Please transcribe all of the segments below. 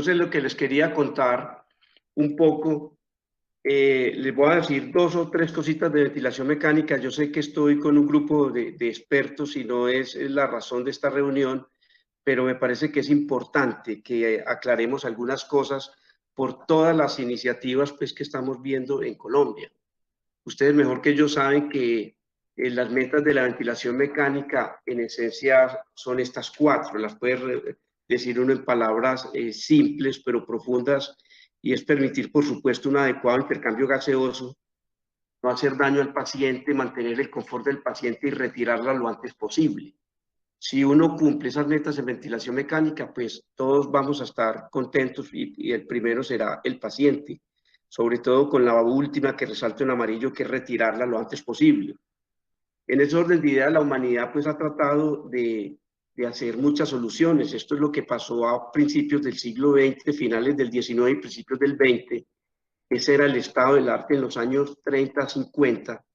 Entonces, lo que les quería contar un poco, les voy a decir dos o tres cositas de ventilación mecánica. Yo sé que estoy con un grupo de expertos y no es la razón de esta reunión, pero me parece que es importante que aclaremos algunas cosas por todas las iniciativas pues, que estamos viendo en Colombia. Ustedes mejor que yo saben que las metas de la ventilación mecánica en esencia son estas cuatro. Las puede decir uno en palabras simples pero profundas, y es permitir, por supuesto, un adecuado intercambio gaseoso, no hacer daño al paciente, mantener el confort del paciente y retirarla lo antes posible. Si uno cumple esas metas en ventilación mecánica, pues todos vamos a estar contentos y el primero será el paciente, sobre todo con la última que resalta en amarillo, que es retirarla lo antes posible. En ese orden de ideas, la humanidad pues ha tratado de hacer muchas soluciones. Esto es lo que pasó a principios del siglo XX, finales del XIX y principios del XX. Ese era el estado del arte en los años 30, 50.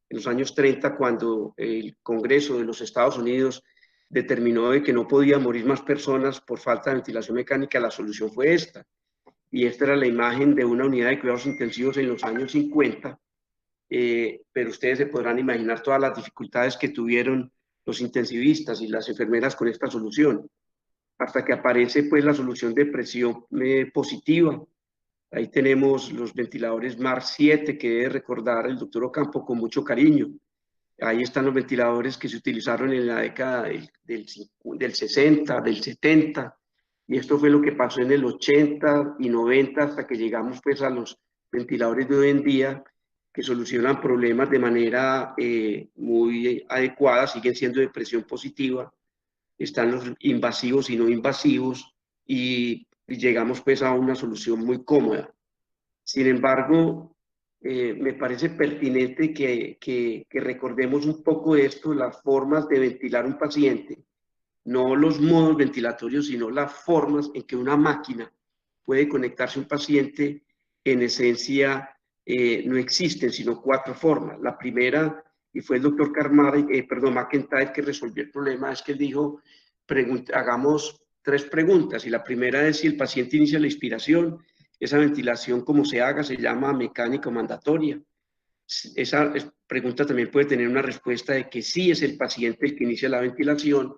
En los años 30, cuando el Congreso de los Estados Unidos determinó de que no podían morir más personas por falta de ventilación mecánica, la solución fue esta. Y esta era la imagen de una unidad de cuidados intensivos en los años 50, pero ustedes se podrán imaginar todas las dificultades que tuvieron los intensivistas y las enfermeras con esta solución, hasta que aparece pues la solución de presión positiva. Ahí tenemos los ventiladores MAR 7 que debe recordar el doctor Ocampo con mucho cariño. Ahí están los ventiladores que se utilizaron en la década del 60, del 70, y esto fue lo que pasó en el 80 y 90 hasta que llegamos pues a los ventiladores de hoy en día que solucionan problemas de manera muy adecuada, siguen siendo de presión positiva, están los invasivos y no invasivos, y llegamos pues a una solución muy cómoda. Sin embargo, me parece pertinente que recordemos un poco esto, las formas de ventilar un paciente, no los modos ventilatorios, sino las formas en que una máquina puede conectarse a un paciente. En esencia, no existen sino cuatro formas. La primera, y fue el doctor McIntyre que resolvió el problema, es que él dijo, hagamos tres preguntas, y la primera es si el paciente inicia la inspiración. Esa ventilación, como se haga, se llama mecánica mandatoria. Esa pregunta también puede tener una respuesta de que sí es el paciente el que inicia la ventilación.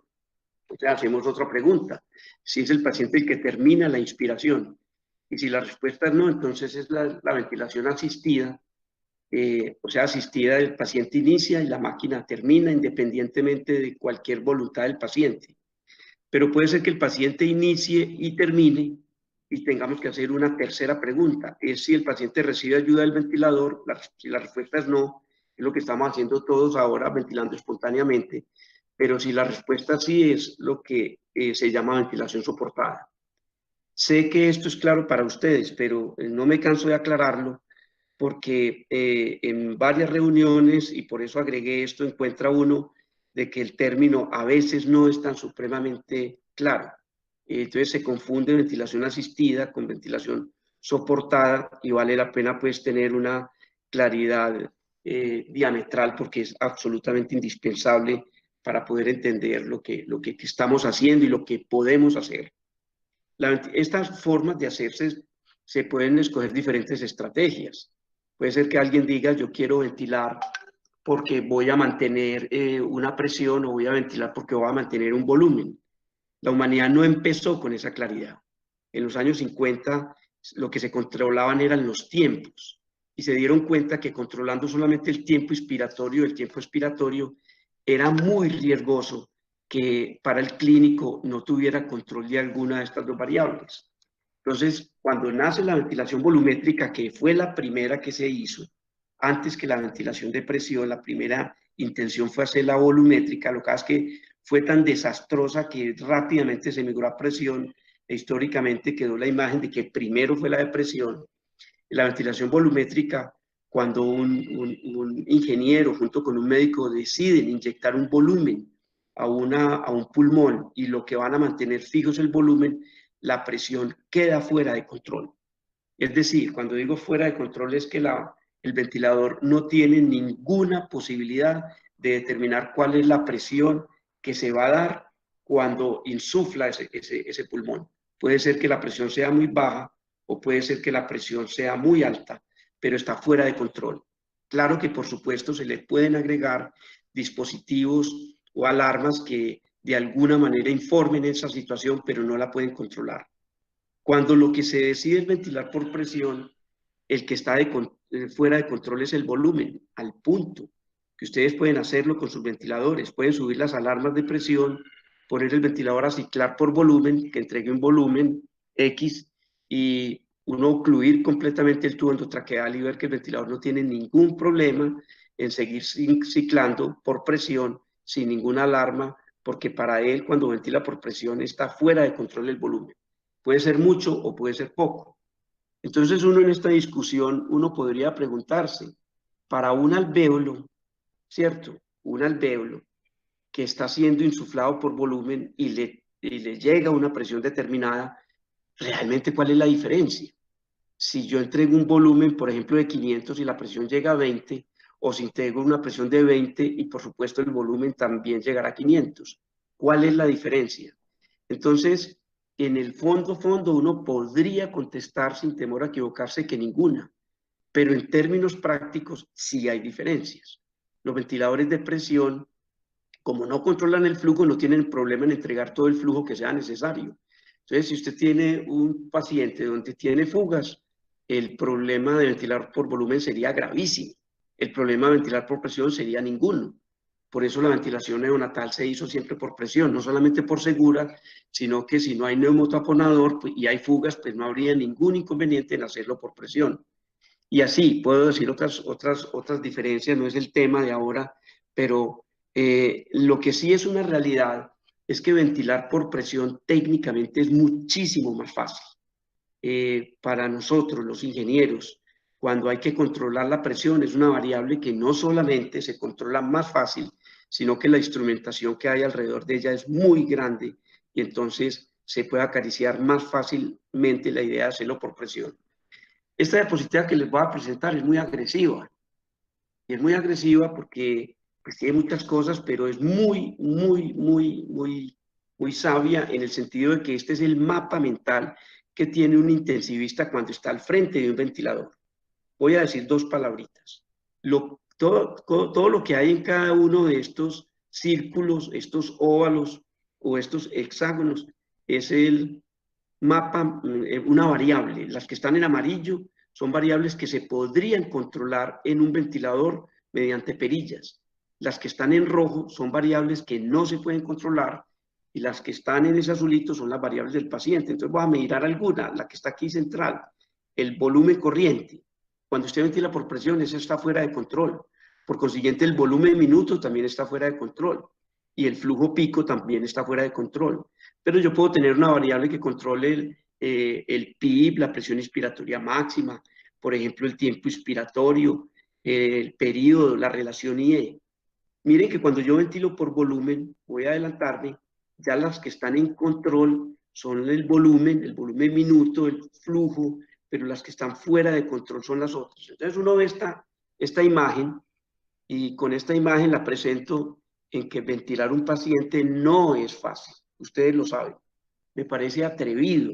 Entonces hacemos otra pregunta, si es el paciente el que termina la inspiración. Y si la respuesta es no, entonces es la ventilación asistida, o sea, asistida, el paciente inicia y la máquina termina independientemente de cualquier voluntad del paciente. Pero puede ser que el paciente inicie y termine y tengamos que hacer una tercera pregunta, es si el paciente recibe ayuda del ventilador. Si la respuesta es no, es lo que estamos haciendo todos ahora, ventilando espontáneamente, pero si la respuesta sí, es lo que se llama ventilación soportada. Sé que esto es claro para ustedes, pero no me canso de aclararlo, porque en varias reuniones, y por eso agregué esto, encuentra uno de que el término a veces no es tan supremamente claro. Entonces se confunde ventilación asistida con ventilación soportada, y vale la pena pues tener una claridad diametral, porque es absolutamente indispensable para poder entender lo que estamos haciendo y lo que podemos hacer. Estas formas de hacerse, se pueden escoger diferentes estrategias. Puede ser que alguien diga, yo quiero ventilar porque voy a mantener una presión, o voy a ventilar porque voy a mantener un volumen. La humanidad no empezó con esa claridad. En los años 50 lo que se controlaban eran los tiempos, y se dieron cuenta que controlando solamente el tiempo expiratorio era muy riesgoso que para el clínico no tuviera control de alguna de estas dos variables. Entonces, cuando nace la ventilación volumétrica, que fue la primera que se hizo, antes que la ventilación de presión, la primera intención fue hacer la volumétrica. Lo que pasa es que fue tan desastrosa que rápidamente se migró a presión, e históricamente quedó la imagen de que primero fue la de presión. La ventilación volumétrica, cuando un ingeniero junto con un médico deciden inyectar un volumen a un pulmón, y lo que van a mantener fijo es el volumen, la presión queda fuera de control. Es decir, cuando digo fuera de control, es que el ventilador no tiene ninguna posibilidad de determinar cuál es la presión que se va a dar cuando insufla ese pulmón. Puede ser que la presión sea muy baja o puede ser que la presión sea muy alta, pero está fuera de control. Claro que por supuesto se le pueden agregar dispositivos o alarmas que de alguna manera informen esa situación, pero no la pueden controlar. Cuando lo que se decide es ventilar por presión, el que está fuera de control es el volumen, al punto que ustedes pueden hacerlo con sus ventiladores. Pueden subir las alarmas de presión, poner el ventilador a ciclar por volumen, que entregue un volumen X, y uno ocluir completamente el tubo endotraqueal y ver que el ventilador no tiene ningún problema en seguir ciclando por presión sin ninguna alarma, porque para él cuando ventila por presión está fuera de control el volumen. Puede ser mucho o puede ser poco. Entonces uno en esta discusión, uno podría preguntarse, para un alvéolo, ¿cierto? Un alvéolo que está siendo insuflado por volumen y le llega una presión determinada, ¿realmente cuál es la diferencia? Si yo entrego un volumen, por ejemplo, de 500 y la presión llega a 20, o si entrego una presión de 20 y por supuesto el volumen también llegará a 500. ¿Cuál es la diferencia? Entonces, en el fondo uno podría contestar sin temor a equivocarse que ninguna, pero en términos prácticos sí hay diferencias. Los ventiladores de presión, como no controlan el flujo, no tienen problema en entregar todo el flujo que sea necesario. Entonces, si usted tiene un paciente donde tiene fugas, el problema de ventilar por volumen sería gravísimo. El problema de ventilar por presión sería ninguno. Por eso la ventilación neonatal se hizo siempre por presión, no solamente por segura, sino que si no hay neumotaponador pues, y hay fugas, pues no habría ningún inconveniente en hacerlo por presión. Y así puedo decir otras diferencias, no es el tema de ahora, pero lo que sí es una realidad es que ventilar por presión técnicamente es muchísimo más fácil. Para nosotros, los ingenieros, cuando hay que controlar la presión, es una variable que no solamente se controla más fácil, sino que la instrumentación que hay alrededor de ella es muy grande y entonces se puede acariciar más fácilmente la idea de hacerlo por presión. Esta diapositiva que les voy a presentar es muy agresiva. Y es muy agresiva porque pues, tiene muchas cosas, pero es muy sabia en el sentido de que este es el mapa mental que tiene un intensivista cuando está al frente de un ventilador. Voy a decir dos palabritas. Todo lo que hay en cada uno de estos círculos, estos óvalos o estos hexágonos es el mapa, una variable. Las que están en amarillo son variables que se podrían controlar en un ventilador mediante perillas. Las que están en rojo son variables que no se pueden controlar y las que están en ese azulito son las variables del paciente. Entonces voy a mirar alguna, la que está aquí central, el volumen corriente. Cuando usted ventila por presión, eso está fuera de control. Por consiguiente, el volumen minuto también está fuera de control y el flujo pico también está fuera de control. Pero yo puedo tener una variable que controle el PIB, la presión inspiratoria máxima, por ejemplo, el tiempo inspiratorio, el periodo, la relación IE. Miren que cuando yo ventilo por volumen, voy a adelantarme, ya las que están en control son el volumen minuto, el flujo, pero las que están fuera de control son las otras. Entonces uno ve esta imagen y con esta imagen la presento en que ventilar un paciente no es fácil. Ustedes lo saben. Me parece atrevido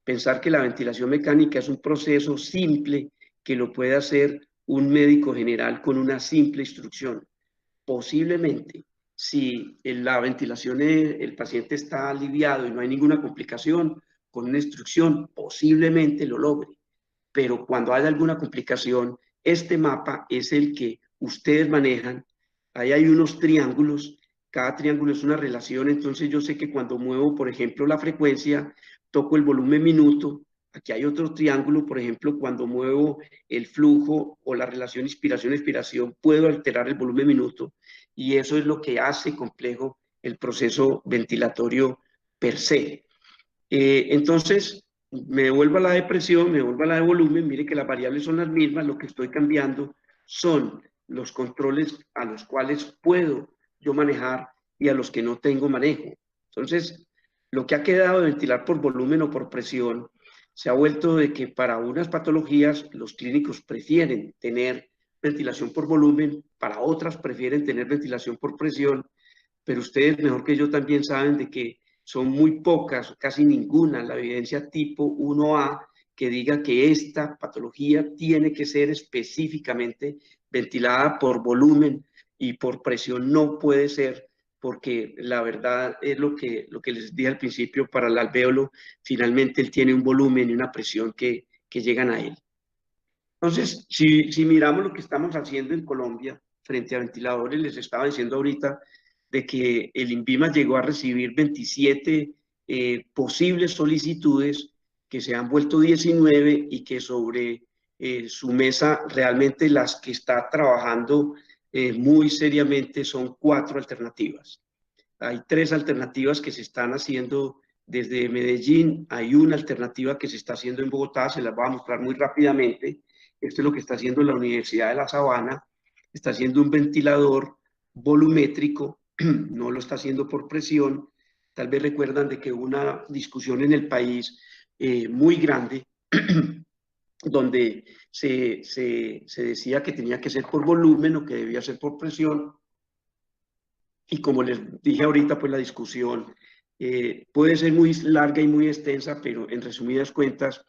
pensar que la ventilación mecánica es un proceso simple que lo puede hacer un médico general con una simple instrucción. Posiblemente, si en la ventilación el paciente está aliviado y no hay ninguna complicación, con una instrucción posiblemente lo logre. Pero cuando haya alguna complicación, este mapa es el que ustedes manejan. Ahí hay unos triángulos, cada triángulo es una relación, entonces yo sé que cuando muevo, por ejemplo, la frecuencia, toco el volumen minuto. Aquí hay otro triángulo, por ejemplo, cuando muevo el flujo o la relación inspiración-expiración, puedo alterar el volumen minuto y eso es lo que hace complejo el proceso ventilatorio per se. Entonces, me devuelvo a la de presión, me devuelvo a la de volumen, mire que las variables son las mismas, lo que estoy cambiando son los controles a los cuales puedo yo manejar y a los que no tengo manejo. Entonces, lo que ha quedado de ventilar por volumen o por presión se ha vuelto de que para unas patologías los clínicos prefieren tener ventilación por volumen, para otras prefieren tener ventilación por presión, pero ustedes mejor que yo también saben de que son muy pocas, casi ninguna, la evidencia tipo 1A que diga que esta patología tiene que ser específicamente ventilada por volumen y por presión no puede ser, porque la verdad es lo que les dije al principio, para el alvéolo, finalmente él tiene un volumen y una presión que llegan a él. Entonces, si miramos lo que estamos haciendo en Colombia frente a ventiladores, les estaba diciendo ahorita de que el INVIMA llegó a recibir 27 posibles solicitudes, que se han vuelto 19 y que sobre su mesa realmente las que está trabajando muy seriamente son 4 alternativas. Hay 3 alternativas que se están haciendo desde Medellín, hay una alternativa que se está haciendo en Bogotá, se las voy a mostrar muy rápidamente. Esto es lo que está haciendo la Universidad de La Sabana, está haciendo un ventilador volumétrico, no lo está haciendo por presión. Tal vez recuerdan de que hubo una discusión en el país muy grande donde se decía que tenía que ser por volumen o que debía ser por presión. Y como les dije ahorita, pues la discusión puede ser muy larga y muy extensa, pero en resumidas cuentas,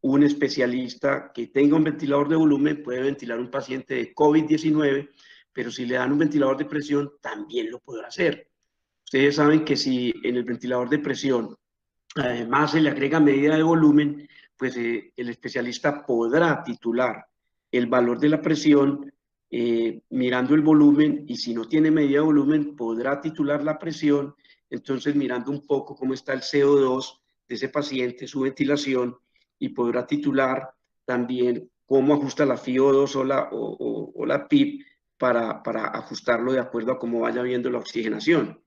un especialista que tenga un ventilador de volumen puede ventilar un paciente de COVID-19, pero si le dan un ventilador de presión, también lo podrá hacer. Ustedes saben que si en el ventilador de presión además se le agrega medida de volumen, pues el especialista podrá titular el valor de la presión mirando el volumen, y si no tiene medida de volumen podrá titular la presión, entonces mirando un poco cómo está el CO2 de ese paciente, su ventilación, y podrá titular también cómo ajusta la FiO2 o la PIB para ajustarlo de acuerdo a cómo vaya viendo la oxigenación.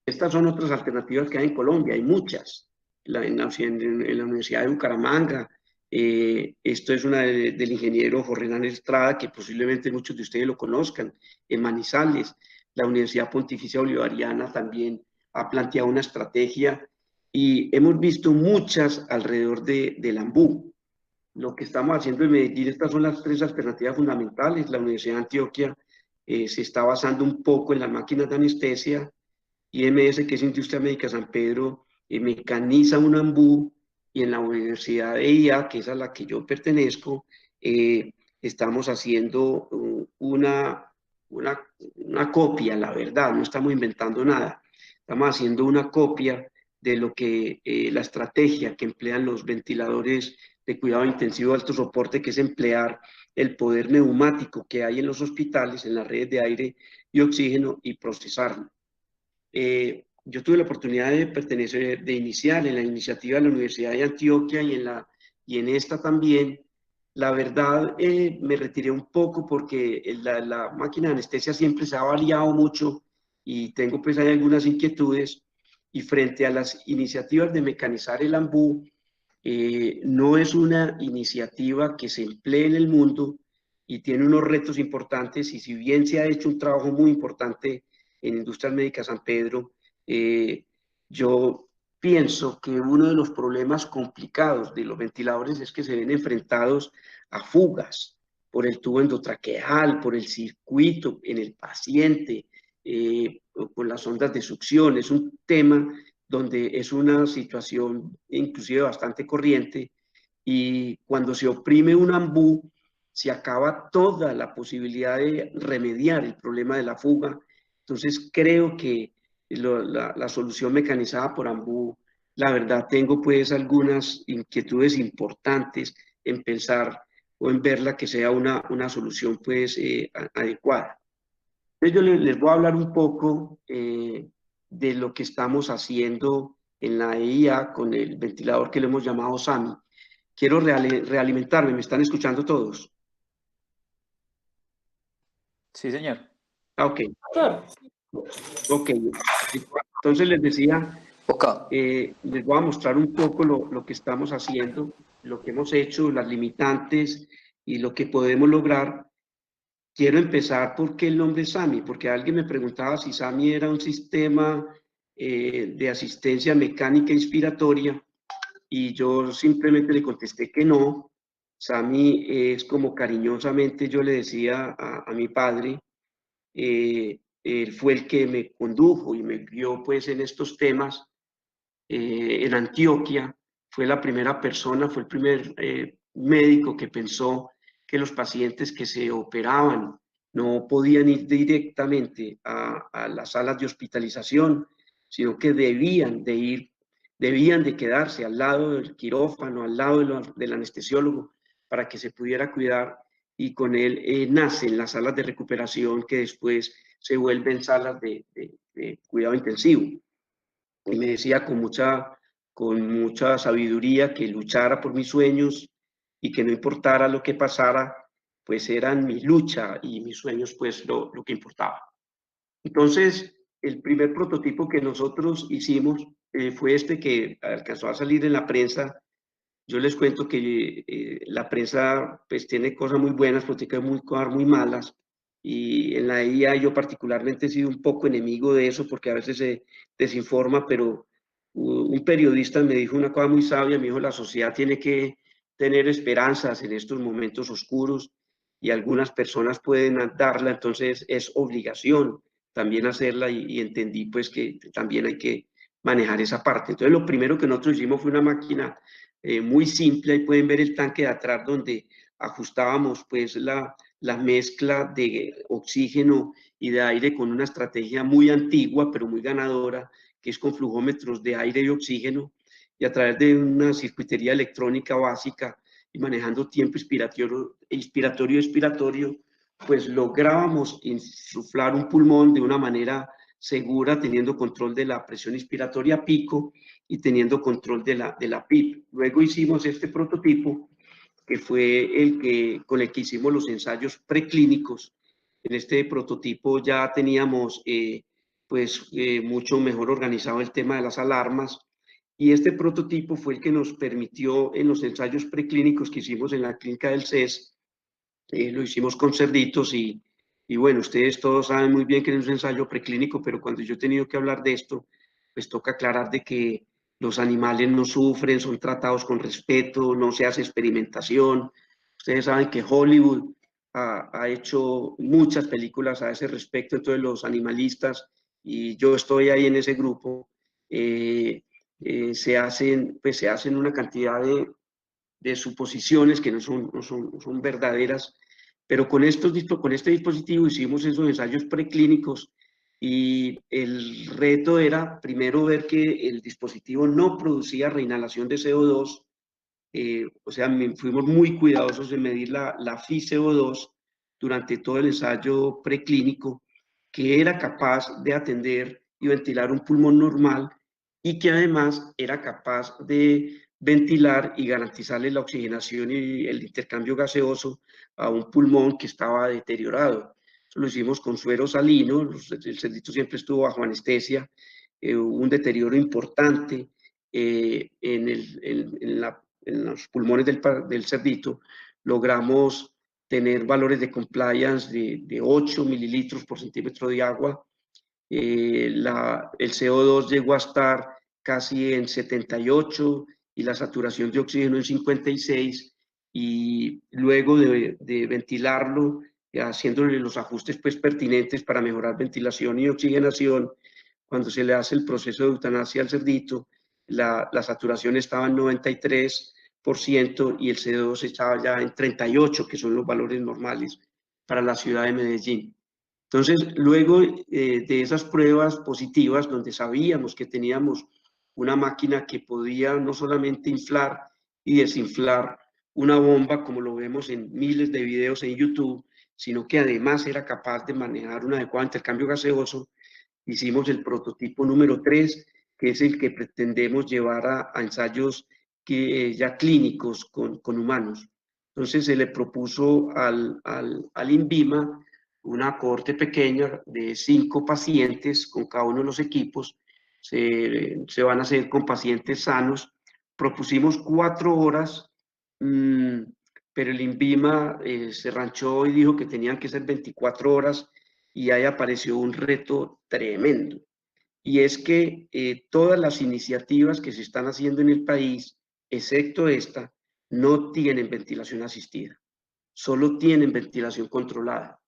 Estas son otras alternativas que hay en Colombia, hay muchas. En la Universidad de Bucaramanga, esto es una del ingeniero Jorge Hernán Estrada, que posiblemente muchos de ustedes lo conozcan, en Manizales. La Universidad Pontificia Bolivariana también ha planteado una estrategia y hemos visto muchas alrededor del Ambú. Lo que estamos haciendo en Medellín, estas son las 3 alternativas fundamentales. La Universidad de Antioquia se está basando un poco en las máquinas de anestesia. IMS, que es Industria Médica San Pedro, mecaniza un ambú, y en la Universidad de IA, que es a la que yo pertenezco, estamos haciendo una copia, la verdad, no estamos inventando nada. Estamos haciendo una copia de lo que la estrategia que emplean los ventiladores de cuidado intensivo de alto soporte, que es emplear el poder neumático que hay en los hospitales, en las redes de aire y oxígeno, y procesarlo. Yo tuve la oportunidad de pertenecer, de iniciar en la iniciativa de la Universidad de Antioquia y en esta también. La verdad, me retiré un poco porque la máquina de anestesia siempre se ha variado mucho y tengo pues hay algunas inquietudes, y frente a las iniciativas de mecanizar el ambú, no es una iniciativa que se emplee en el mundo y tiene unos retos importantes, y si bien se ha hecho un trabajo muy importante en Industrias Médicas San Pedro, yo pienso que uno de los problemas complicados de los ventiladores es que se ven enfrentados a fugas por el tubo endotraqueal, por el circuito en el paciente, por las ondas de succión. Es un tema donde es una situación inclusive bastante corriente, y cuando se oprime un ambú, se acaba toda la posibilidad de remediar el problema de la fuga. Entonces creo que la solución mecanizada por ambú, la verdad tengo pues algunas inquietudes importantes en pensar o en verla que sea una solución pues adecuada. Entonces yo les voy a hablar un poco de lo que estamos haciendo en la EIA con el ventilador que le hemos llamado SAMI. Quiero realimentarme, ¿me están escuchando todos? Sí, señor. Ok, ok. Entonces les decía, les voy a mostrar un poco lo que estamos haciendo, lo que hemos hecho, las limitantes y lo que podemos lograr. Quiero empezar por qué el nombre SAMI, porque alguien me preguntaba si SAMI era un sistema de asistencia mecánica inspiratoria, y yo simplemente le contesté que no. SAMI es como cariñosamente yo le decía a mi padre, él fue el que me condujo y me guió pues en estos temas, en Antioquia, fue la primera persona, fue el primer médico que pensó que los pacientes que se operaban no podían ir directamente a las salas de hospitalización, sino que debían de quedarse al lado del quirófano, al lado del anestesiólogo, para que se pudiera cuidar, y con él nacen las salas de recuperación que después se vuelven salas de cuidado intensivo. Y me decía con mucha sabiduría que luchara por mis sueños y que no importara lo que pasara, pues eran mi lucha y mis sueños pues lo que importaba. Entonces, el primer prototipo que nosotros hicimos fue este que alcanzó a salir en la prensa. Yo les cuento que la prensa pues tiene cosas muy buenas, pero tiene cosas muy malas. Y en la IA yo particularmente he sido un poco enemigo de eso porque a veces se desinforma, pero un periodista me dijo una cosa muy sabia, me dijo, la sociedad tiene que tener esperanzas en estos momentos oscuros y algunas personas pueden darla, entonces es obligación también hacerla, y entendí pues que también hay que manejar esa parte. Entonces lo primero que nosotros hicimos fue una máquina muy simple. Ahí pueden ver el tanque de atrás donde ajustábamos pues la mezcla de oxígeno y de aire con una estrategia muy antigua pero muy ganadora, que es con flujómetros de aire y oxígeno, y a través de una circuitería electrónica básica y manejando tiempo inspiratorio, pues lográbamos insuflar un pulmón de una manera segura, teniendo control de la presión inspiratoria a pico y teniendo control de la PIP. Luego hicimos este prototipo, que fue con el que hicimos los ensayos preclínicos. En este prototipo ya teníamos mucho mejor organizado el tema de las alarmas, y este prototipo fue el que nos permitió en los ensayos preclínicos que hicimos en la clínica del CES. Lo hicimos con cerditos, y bueno, ustedes todos saben muy bien que es un ensayo preclínico, pero cuando yo he tenido que hablar de esto, pues toca aclarar de que los animales no sufren, son tratados con respeto, no se hace experimentación. Ustedes saben que Hollywood ha hecho muchas películas a ese respecto, entonces los animalistas, y yo estoy ahí en ese grupo, se hacen una cantidad de suposiciones que no son verdaderas, pero con este dispositivo hicimos esos ensayos preclínicos, y el reto era primero ver que el dispositivo no producía reinhalación de CO2. O sea, fuimos muy cuidadosos en medir la FiCO2 durante todo el ensayo preclínico, que era capaz de atender y ventilar un pulmón normal, y que además era capaz de ventilar y garantizarle la oxigenación y el intercambio gaseoso a un pulmón que estaba deteriorado. Eso lo hicimos con suero salino, el cerdito siempre estuvo bajo anestesia, hubo un deterioro importante en los pulmones del cerdito. Logramos tener valores de compliance de 8 mililitros por centímetro de agua. El CO2 llegó a estar casi en 78 y la saturación de oxígeno en 56, y luego de ventilarlo, haciéndole los ajustes pues pertinentes para mejorar ventilación y oxigenación, cuando se le hace el proceso de eutanasia al cerdito, la saturación estaba en 93% y el CO2 estaba ya en 38, que son los valores normales para la ciudad de Medellín. Entonces, luego de esas pruebas positivas, donde sabíamos que teníamos una máquina que podía no solamente inflar y desinflar una bomba, como lo vemos en miles de videos en YouTube, sino que además era capaz de manejar un adecuado intercambio gaseoso, hicimos el prototipo número 3, que es el que pretendemos llevar a ensayos ya clínicos con humanos. Entonces se le propuso al INVIMA una cohorte pequeña de 5 pacientes con cada uno de los equipos. Se van a hacer con pacientes sanos. Propusimos 4 horas, pero el INVIMA se ranchó y dijo que tenían que ser 24 horas, y ahí apareció un reto tremendo. Y es que todas las iniciativas que se están haciendo en el país, excepto esta, no tienen ventilación asistida, solo tienen ventilación controlada.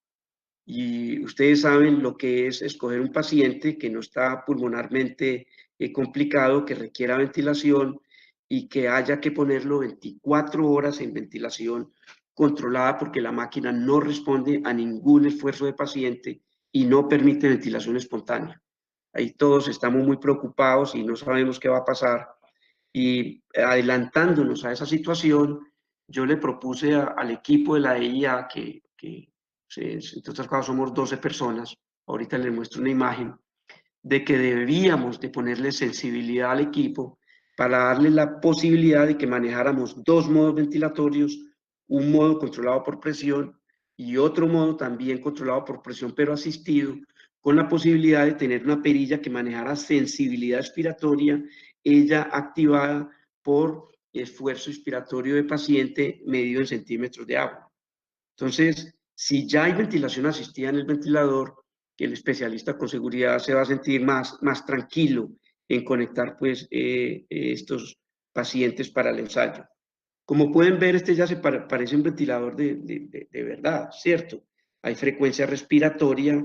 Y ustedes saben lo que es escoger un paciente que no está pulmonarmente complicado, que requiera ventilación y que haya que ponerlo 24 horas en ventilación controlada porque la máquina no responde a ningún esfuerzo de paciente y no permite ventilación espontánea. Ahí todos estamos muy preocupados y no sabemos qué va a pasar. Y adelantándonos a esa situación, yo le propuse al equipo de la EIA, entre otras cosas somos 12 personas, ahorita les muestro una imagen, de que debíamos de ponerle sensibilidad al equipo para darle la posibilidad de que manejáramos dos modos ventilatorios, un modo controlado por presión y otro modo también controlado por presión pero asistido, con la posibilidad de tener una perilla que manejara sensibilidad expiratoria, ella activada por esfuerzo expiratorio de paciente medido en centímetros de agua. Entonces, si ya hay ventilación asistida en el ventilador, que el especialista con seguridad se va a sentir más tranquilo en conectar pues estos pacientes para el ensayo. Como pueden ver, este ya se parece un ventilador de verdad, ¿cierto? Hay frecuencia respiratoria,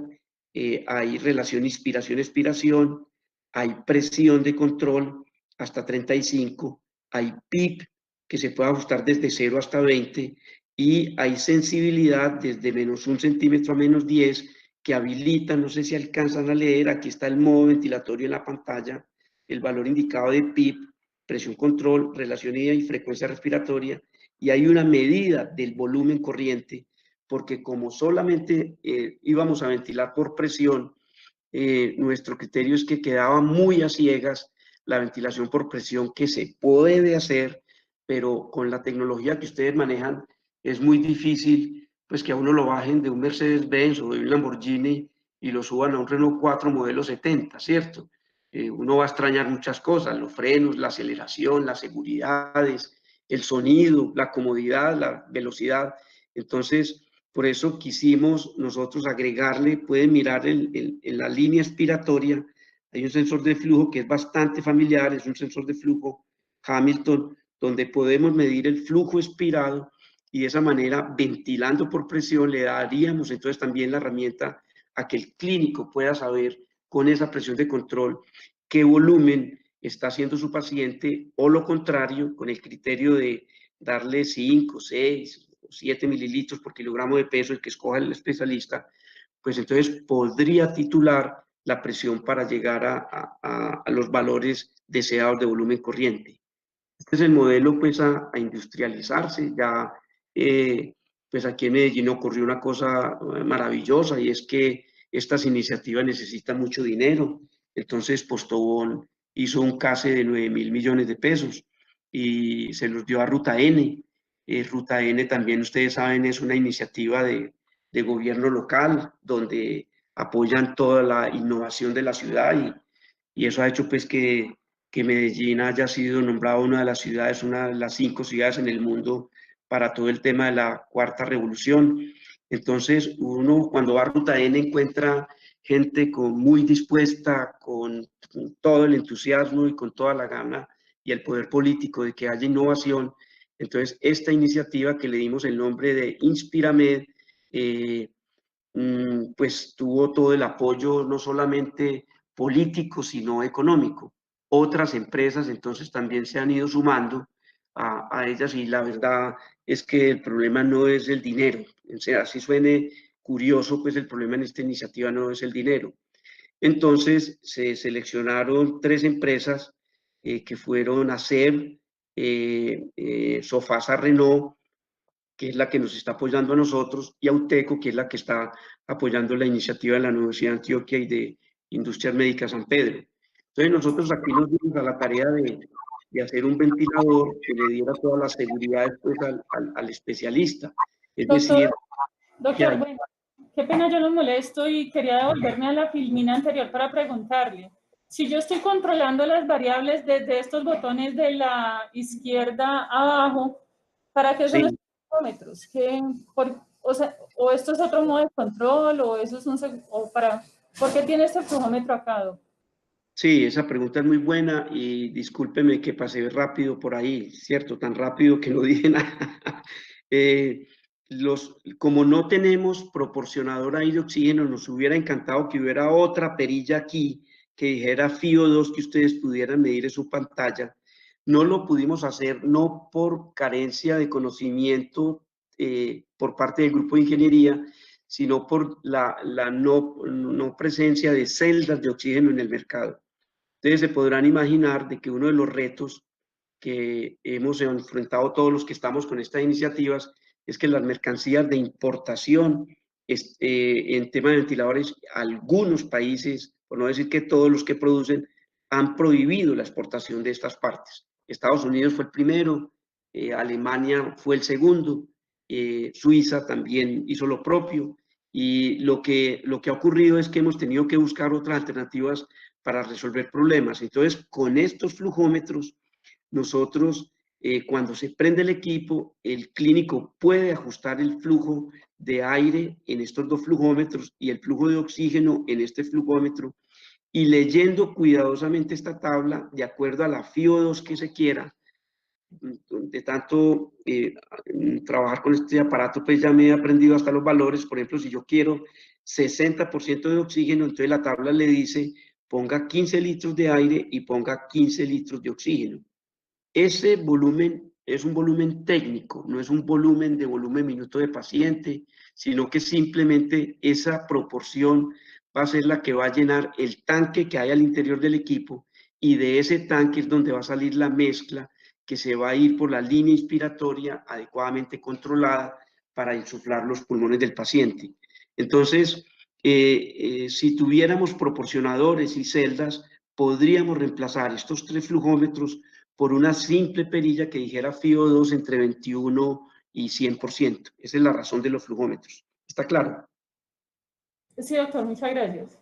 hay relación inspiración-expiración, hay presión de control hasta 35, hay PIP que se puede ajustar desde 0 hasta 20 y hay sensibilidad desde -1 centímetro a -10 que habilita, no sé si alcanzan a leer, aquí está el modo ventilatorio en la pantalla, el valor indicado de PIP, presión control, relación y frecuencia respiratoria, y hay una medida del volumen corriente, porque como solamente íbamos a ventilar por presión, nuestro criterio es que quedaba muy a ciegas la ventilación por presión que se puede hacer, pero con la tecnología que ustedes manejan es muy difícil pues que a uno lo bajen de un Mercedes-Benz o de un Lamborghini y lo suban a un Renault 4 modelo 70, ¿cierto? Uno va a extrañar muchas cosas, los frenos, la aceleración, las seguridades, el sonido, la comodidad, la velocidad. Entonces, por eso quisimos nosotros agregarle, pueden mirar en la línea expiratoria, hay un sensor de flujo que es bastante familiar, es un sensor de flujo Hamilton, donde podemos medir el flujo expirado y de esa manera, ventilando por presión, le daríamos entonces también la herramienta a que el clínico pueda saber con esa presión de control qué volumen está haciendo su paciente o lo contrario, con el criterio de darle 5, 6, 7 mililitros por kilogramo de peso, el que escoja el especialista, pues entonces podría titular la presión para llegar a los valores deseados de volumen corriente. Este es el modelo pues a industrializarse. Ya pues aquí en Medellín ocurrió una cosa maravillosa y es que estas iniciativas necesitan mucho dinero. Entonces Postobón hizo un CASE de 9.000 millones de pesos y se los dio a Ruta N. Ruta N también, ustedes saben, es una iniciativa de gobierno local donde apoyan toda la innovación de la ciudad y eso ha hecho pues que Medellín haya sido nombrado una de las ciudades, una de las 5 ciudades en el mundo para todo el tema de la cuarta revolución. Entonces, uno cuando va a Ruta N encuentra gente muy dispuesta, con todo el entusiasmo y con toda la gana y el poder político de que haya innovación. Entonces, esta iniciativa que le dimos el nombre de Inspiramed, pues tuvo todo el apoyo no solamente político, sino económico. Otras empresas entonces también se han ido sumando a ellas y la verdad es que el problema no es el dinero. O sea, así suene curioso, pues el problema en esta iniciativa no es el dinero. Entonces se seleccionaron 3 empresas que fueron a ser Sofasa Renault, que es la que nos está apoyando a nosotros, y Auteco, que es la que está apoyando la iniciativa de la Universidad de Antioquia y de Industrias Médicas San Pedro. Entonces nosotros aquí nos dimos a la tarea de hacer un ventilador que le diera toda la seguridad después al especialista. Es Doctor, decir, que doctor, bueno, qué pena yo lo molesto y quería devolverme a la filmina anterior para preguntarle. Si yo estoy controlando las variables desde estos botones de la izquierda abajo, ¿para qué son los sí, parámetros? O sea, o esto es otro modo de control, o eso es o para, ¿por qué tiene este flujómetro acá? sí, esa pregunta es muy buena y discúlpeme que pasé rápido por ahí, ¿cierto? Tan rápido que no dije nada. como no tenemos proporcionador ahí de oxígeno, nos hubiera encantado que hubiera otra perilla aquí que dijera FiO2 que ustedes pudieran medir en su pantalla. No lo pudimos hacer, no por carencia de conocimiento por parte del grupo de ingeniería, sino por la no presencia de celdas de oxígeno en el mercado. Ustedes se podrán imaginar de que uno de los retos que hemos enfrentado todos los que estamos con estas iniciativas es que las mercancías de importación en tema de ventiladores, algunos países, por no decir que todos los que producen, han prohibido la exportación de estas partes. Estados Unidos fue el primero, Alemania fue el segundo, Suiza también hizo lo propio, y lo que ha ocurrido es que hemos tenido que buscar otras alternativas para resolver problemas. Entonces, con estos flujómetros, nosotros, cuando se prende el equipo, el clínico puede ajustar el flujo de aire en estos dos flujómetros y el flujo de oxígeno en este flujómetro, y leyendo cuidadosamente esta tabla, de acuerdo a la FiO2 que se quiera, de tanto trabajar con este aparato, pues ya me he aprendido hasta los valores. Por ejemplo, si yo quiero 60% de oxígeno, entonces la tabla le dice, ponga 15 litros de aire y ponga 15 litros de oxígeno. Ese volumen es un volumen técnico, no es un volumen de volumen minuto de paciente, sino que simplemente esa proporción va a ser la que va a llenar el tanque que hay al interior del equipo, y de ese tanque es donde va a salir la mezcla que se va a ir por la línea inspiratoria adecuadamente controlada para insuflar los pulmones del paciente. Entonces, si tuviéramos proporcionadores y celdas, podríamos reemplazar estos tres flujómetros por una simple perilla que dijera FiO2 entre 21 y 100%. Esa es la razón de los flujómetros. ¿Está claro? Sí, doctor, muchas gracias.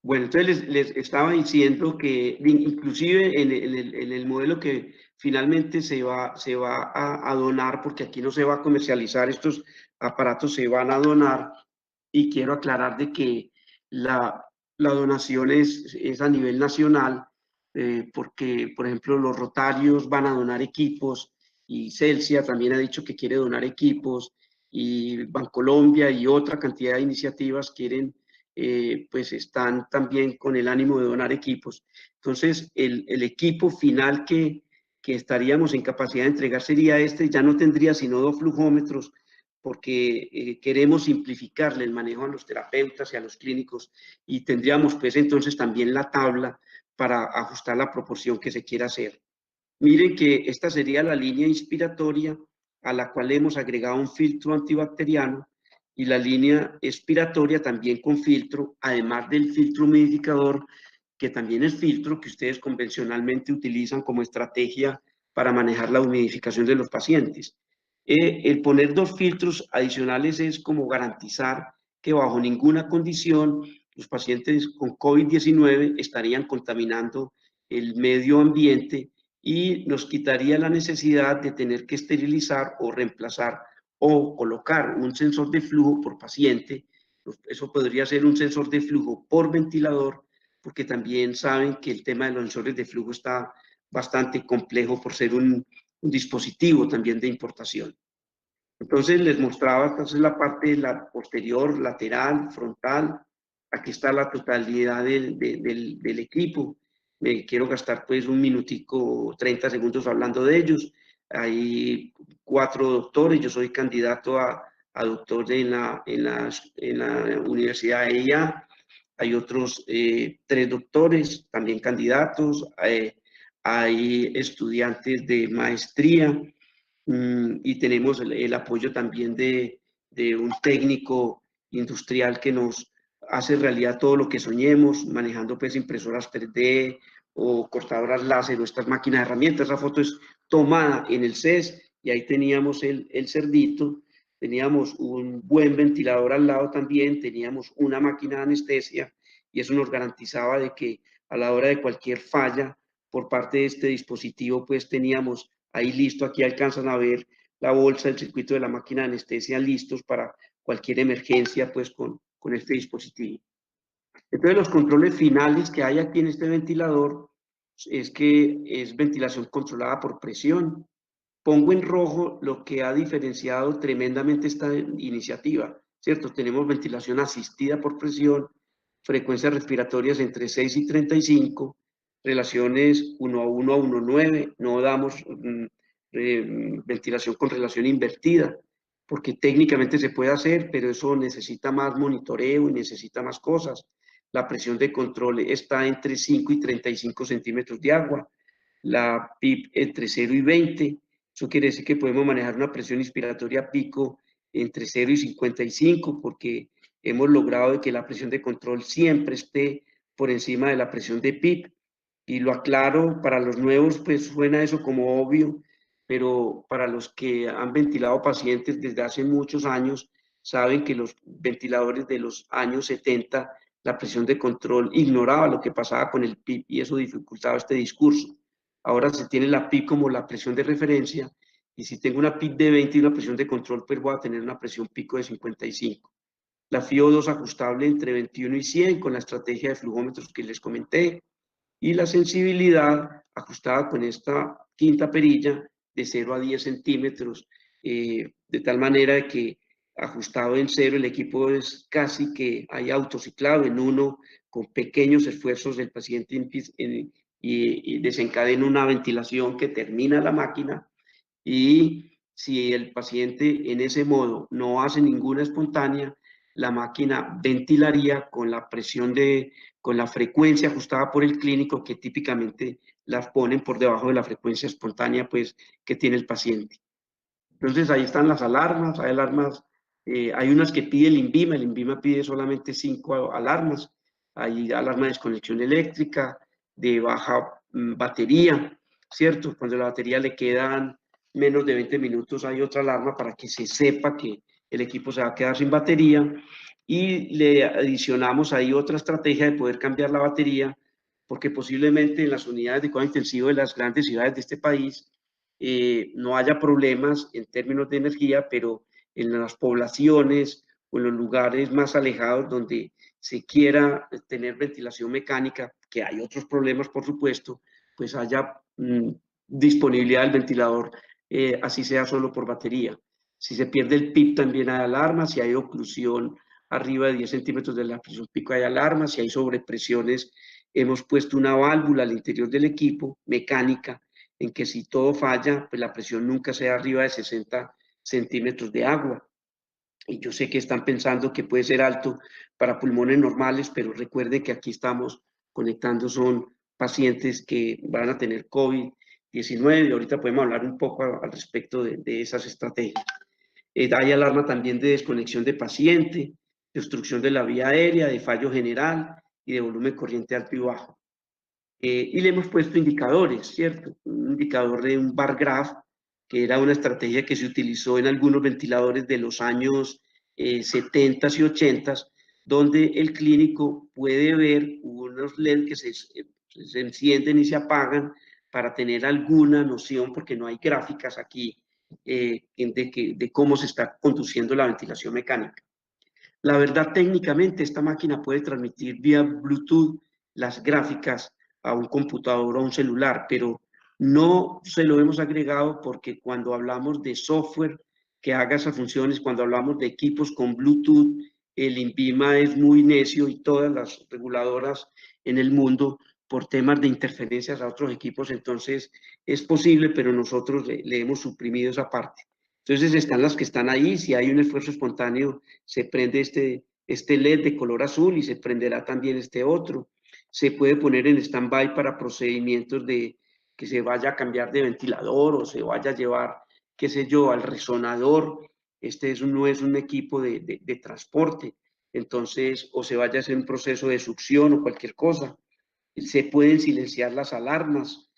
Bueno, entonces les estaba diciendo que inclusive en el modelo que finalmente se va a donar, porque aquí no se va a comercializar, estos aparatos se van a donar, y quiero aclarar de que la donación es a nivel nacional, porque, por ejemplo, los Rotarios van a donar equipos, y Celsia también ha dicho que quiere donar equipos, y Bancolombia y otra cantidad de iniciativas quieren, pues están también con el ánimo de donar equipos. Entonces, el equipo final que estaríamos en capacidad de entregar sería este, ya no tendría sino 2 flujómetros, porque queremos simplificarle el manejo a los terapeutas y a los clínicos, y tendríamos pues entonces también la tabla para ajustar la proporción que se quiera hacer. Miren que esta sería la línea inspiratoria, a la cual hemos agregado un filtro antibacteriano, y la línea expiratoria también con filtro, además del filtro humidificador, que también es filtro que ustedes convencionalmente utilizan como estrategia para manejar la humidificación de los pacientes. El poner 2 filtros adicionales es como garantizar que bajo ninguna condición los pacientes con COVID-19 estarían contaminando el medio ambiente, y nos quitaría la necesidad de tener que esterilizar o reemplazar o colocar un sensor de flujo por paciente. Eso podría ser un sensor de flujo por ventilador, porque también saben que el tema de los sensores de flujo está bastante complejo por ser un dispositivo también de importación. Entonces les mostraba, entonces, la parte de la posterior, lateral, frontal. Aquí está la totalidad del equipo. Me quiero gastar pues un minutico, 30 segundos hablando de ellos. Hay 4 doctores, yo soy candidato a doctor en la Universidad de EIA. Hay otros 3 doctores, también candidatos. Hay estudiantes de maestría, y tenemos el apoyo también de un técnico industrial que nos hace realidad todo lo que soñemos, manejando pues impresoras 3D o cortadoras láser o estas máquinas de herramientas. Esa foto es tomada en el CES, y ahí teníamos el cerdito, teníamos un buen ventilador al lado también, teníamos una máquina de anestesia, y eso nos garantizaba de que a la hora de cualquier falla por parte de este dispositivo, pues teníamos ahí listo. Aquí alcanzan a ver la bolsa, el circuito de la máquina de anestesia listos para cualquier emergencia pues con este dispositivo. Entonces, los controles finales que hay aquí en este ventilador es que es ventilación controlada por presión. pongo en rojo lo que ha diferenciado tremendamente esta iniciativa, ¿cierto? Tenemos ventilación asistida por presión, frecuencias respiratorias entre 6 y 35, relaciones 1 a 1 a 1,9, no damos ventilación con relación invertida, porque técnicamente se puede hacer, pero eso necesita más monitoreo y necesita más cosas. La presión de control está entre 5 y 35 centímetros de agua, la PIP entre 0 y 20, eso quiere decir que podemos manejar una presión inspiratoria pico entre 0 y 55, porque hemos logrado que la presión de control siempre esté por encima de la presión de PIP. Y lo aclaro, para los nuevos pues suena eso como obvio, pero para los que han ventilado pacientes desde hace muchos años, saben que los ventiladores de los años 70, la presión de control ignoraba lo que pasaba con el PIP y eso dificultaba este discurso. Ahora se tiene la PIP como la presión de referencia y si tengo una PIP de 20 y una presión de control, pues voy a tener una presión pico de 55. La FiO2 ajustable entre 21 y 100 con la estrategia de flujómetros que les comenté y la sensibilidad ajustada con esta quinta perilla de 0 a 10 centímetros, de tal manera que ajustado en 0 el equipo es casi que hay autociclado en 1 con pequeños esfuerzos del paciente y desencadena una ventilación que termina la máquina y si el paciente en ese modo no hace ninguna espontánea, la máquina ventilaría con la presión con la frecuencia ajustada por el clínico que típicamente las ponen por debajo de la frecuencia espontánea pues que tiene el paciente. Entonces ahí están las alarmas, hay alarmas, hay unas que pide el INVIMA pide solamente 5 alarmas, hay alarma de desconexión eléctrica, de baja batería, ¿cierto? Cuando la batería le quedan menos de 20 minutos hay otra alarma para que se sepa que el equipo se va a quedar sin batería y le adicionamos ahí otra estrategia de poder cambiar la batería porque posiblemente en las unidades de cuidado intensivo de las grandes ciudades de este país no haya problemas en términos de energía, pero en las poblaciones o en los lugares más alejados donde se quiera tener ventilación mecánica, que hay otros problemas por supuesto, pues haya disponibilidad del ventilador, así sea solo por batería. Si se pierde el PIP también hay alarma, si hay oclusión arriba de 10 centímetros de la presión pico hay alarma, si hay sobrepresiones hemos puesto una válvula al interior del equipo mecánica en que si todo falla, pues la presión nunca sea arriba de 60 centímetros de agua. Y yo sé que están pensando que puede ser alto para pulmones normales, pero recuerde que aquí estamos conectando, son pacientes que van a tener COVID-19 y ahorita podemos hablar un poco al respecto de esas estrategias. Hay alarma también de desconexión de paciente, de obstrucción de la vía aérea, de fallo general y de volumen corriente alto y bajo. Y le hemos puesto indicadores, ¿cierto? Un indicador de un bar graph, que era una estrategia que se utilizó en algunos ventiladores de los años 70 y 80, donde el clínico puede ver unos LED que se encienden y se apagan para tener alguna noción, porque no hay gráficas aquí, de cómo se está conduciendo la ventilación mecánica. La verdad, técnicamente, esta máquina puede transmitir vía Bluetooth las gráficas a un computador o a un celular, pero no se lo hemos agregado porque cuando hablamos de software que haga esas funciones, cuando hablamos de equipos con Bluetooth, el INVIMA es muy necio y todas las reguladoras en el mundo por temas de interferencias a otros equipos, entonces es posible, pero nosotros le hemos suprimido esa parte. Entonces están las que están ahí, si hay un esfuerzo espontáneo, se prende este LED de color azul y se prenderá también este otro. Se puede poner en stand-by para procedimientos de que se vaya a cambiar de ventilador o se vaya a llevar, qué sé yo, al resonador. No es un equipo de transporte, entonces, o se vaya a hacer un proceso de succión o cualquier cosa. Se pueden silenciar las alarmas,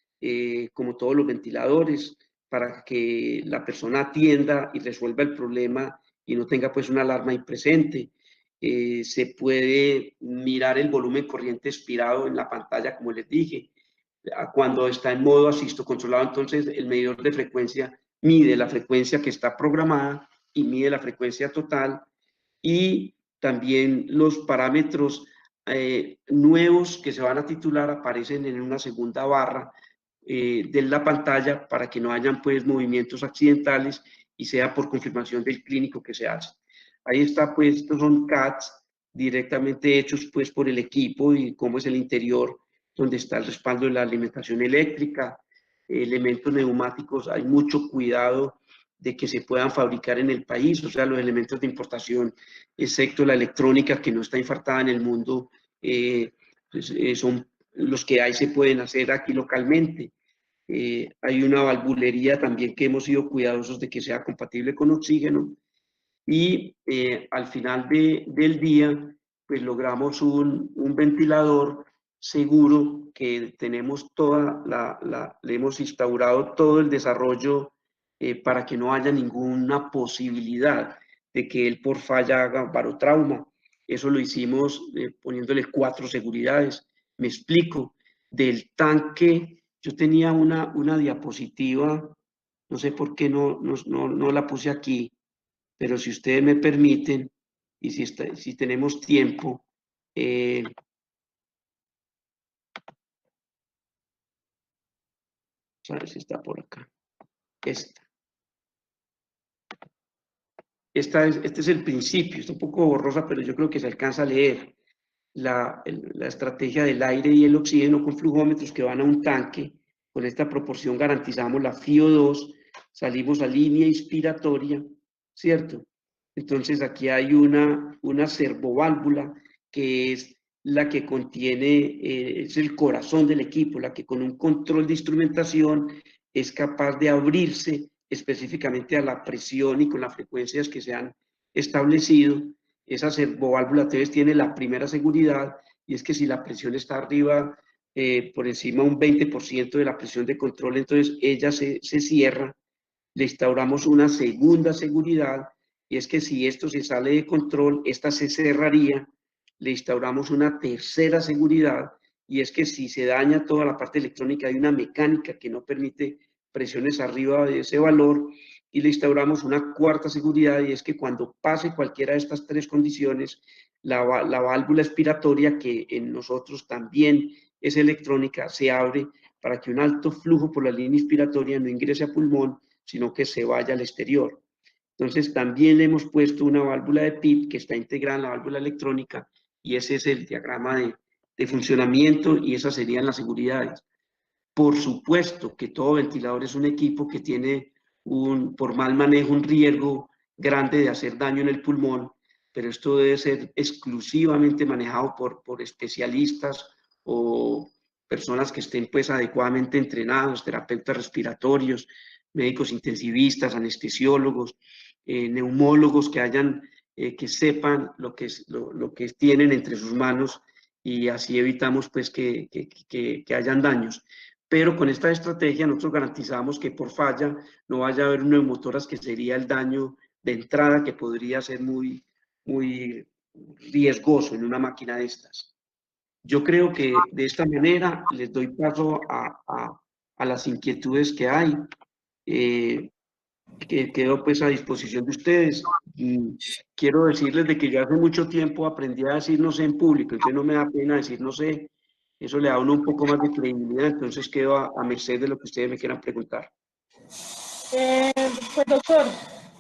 como todos los ventiladores, para que la persona atienda y resuelva el problema y no tenga pues una alarma ahí presente. Se puede mirar el volumen corriente expirado en la pantalla, como les dije. Cuando está en modo asisto controlado, entonces el medidor de frecuencia mide la frecuencia que está programada y mide la frecuencia total y también los parámetros nuevos que se van a titular aparecen en una segunda barra de la pantalla para que no hayan pues movimientos accidentales y sea por confirmación del clínico que se hace. Ahí está pues, estos son CADs directamente hechos pues por el equipo y cómo es el interior, donde está el respaldo de la alimentación eléctrica, elementos neumáticos, hay mucho cuidado de que se puedan fabricar en el país, o sea, los elementos de importación, excepto la electrónica que no está infartada en el mundo, son los que hay, se pueden hacer aquí localmente. Hay una valvulería también que hemos sido cuidadosos de que sea compatible con oxígeno y al final del día pues logramos un ventilador seguro que tenemos le hemos instaurado todo el desarrollo para que no haya ninguna posibilidad de que él por falla haga barotrauma. Eso lo hicimos poniéndole 4 seguridades. Me explico, del tanque, yo tenía una diapositiva, no sé por qué no la puse aquí, pero si ustedes me permiten y si tenemos tiempo, a ver si está por acá. Este es el principio, está un poco borrosa, pero yo creo que se alcanza a leer. La estrategia del aire y el oxígeno con flujómetros que van a un tanque. Con esta proporción garantizamos la FiO2, salimos a línea inspiratoria, ¿cierto? Entonces aquí hay una servoválvula que es la que contiene, es el corazón del equipo, la que con un control de instrumentación es capaz de abrirse específicamente a la presión y con las frecuencias que se han establecido. Esa servoválvula entonces tiene la primera seguridad y es que si la presión está arriba, por encima de un 20% de la presión de control, entonces ella se cierra. Le instauramos una segunda seguridad y es que si esto se sale de control, esta se cerraría. Le instauramos una tercera seguridad y es que si se daña toda la parte electrónica, hay una mecánica que no permite presiones arriba de ese valor y le instauramos una cuarta seguridad y es que cuando pase cualquiera de estas 3 condiciones, la válvula expiratoria, que en nosotros también es electrónica, se abre para que un alto flujo por la línea inspiratoria no ingrese a pulmón, sino que se vaya al exterior. Entonces también le hemos puesto una válvula de PIP que está integrada en la válvula electrónica y ese es el diagrama de funcionamiento y esas serían las seguridades. Por supuesto que todo ventilador es un equipo que tiene por mal manejo un riesgo grande de hacer daño en el pulmón, pero esto debe ser exclusivamente manejado por especialistas o personas que estén pues adecuadamente entrenados, terapeutas respiratorios, médicos intensivistas, anestesiólogos, neumólogos que sepan lo que tienen entre sus manos y así evitamos pues que hayan daños. Pero con esta estrategia nosotros garantizamos que por falla no vaya a haber neumotoras, que sería el daño de entrada que podría ser muy riesgoso en una máquina de estas. Yo creo que de esta manera les doy paso a las inquietudes que hay, que quedo pues a disposición de ustedes. Quiero decirles de que yo hace mucho tiempo aprendí a decir no sé en público, entonces no me da pena decir no sé, eso le da a uno un poco más de credibilidad, entonces quedo a merced de lo que ustedes me quieran preguntar. Pues doctor,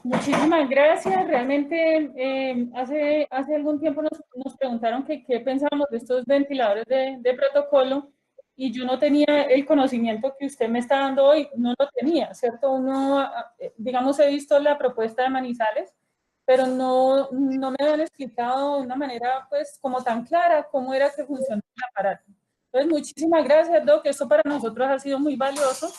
muchísimas gracias. Realmente hace algún tiempo nos preguntaron qué pensábamos de estos ventiladores de protocolo y yo no tenía el conocimiento que usted me está dando hoy, no lo tenía, ¿cierto? Digamos, he visto la propuesta de Manizales, pero no me habían explicado de una manera pues como tan clara cómo era que funcionaba el aparato. Entonces, muchísimas gracias, Doc, esto para nosotros ha sido muy valioso.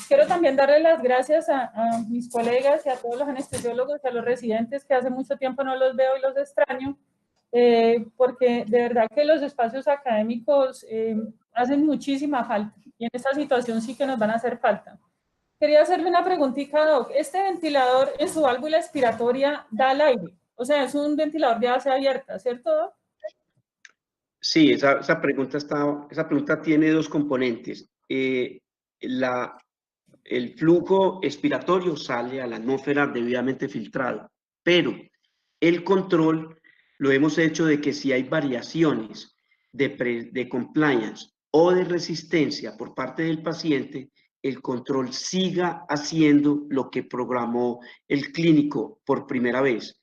Quiero también darle las gracias a mis colegas y a todos los anestesiólogos y a los residentes que hace mucho tiempo no los veo y los extraño, porque de verdad que los espacios académicos hacen muchísima falta y en esta situación sí que nos van a hacer falta. Quería hacerle una preguntita, Doc. ¿Este ventilador en su válvula expiratoria da al aire? O sea, es un ventilador de base abierta, ¿cierto, Doc? Sí, esa pregunta tiene 2 componentes. El flujo expiratorio sale a la atmósfera debidamente filtrado, pero el control lo hemos hecho de que si hay variaciones de compliance o de resistencia por parte del paciente, el control siga haciendo lo que programó el clínico por primera vez.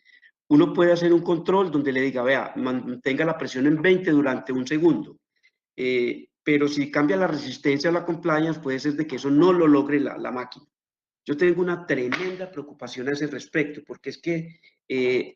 Uno puede hacer un control donde le diga, vea, mantenga la presión en 20 durante un segundo. Pero si cambia la resistencia o la compliance, puede ser de que eso no lo logre la máquina. Yo tengo una tremenda preocupación a ese respecto, porque es que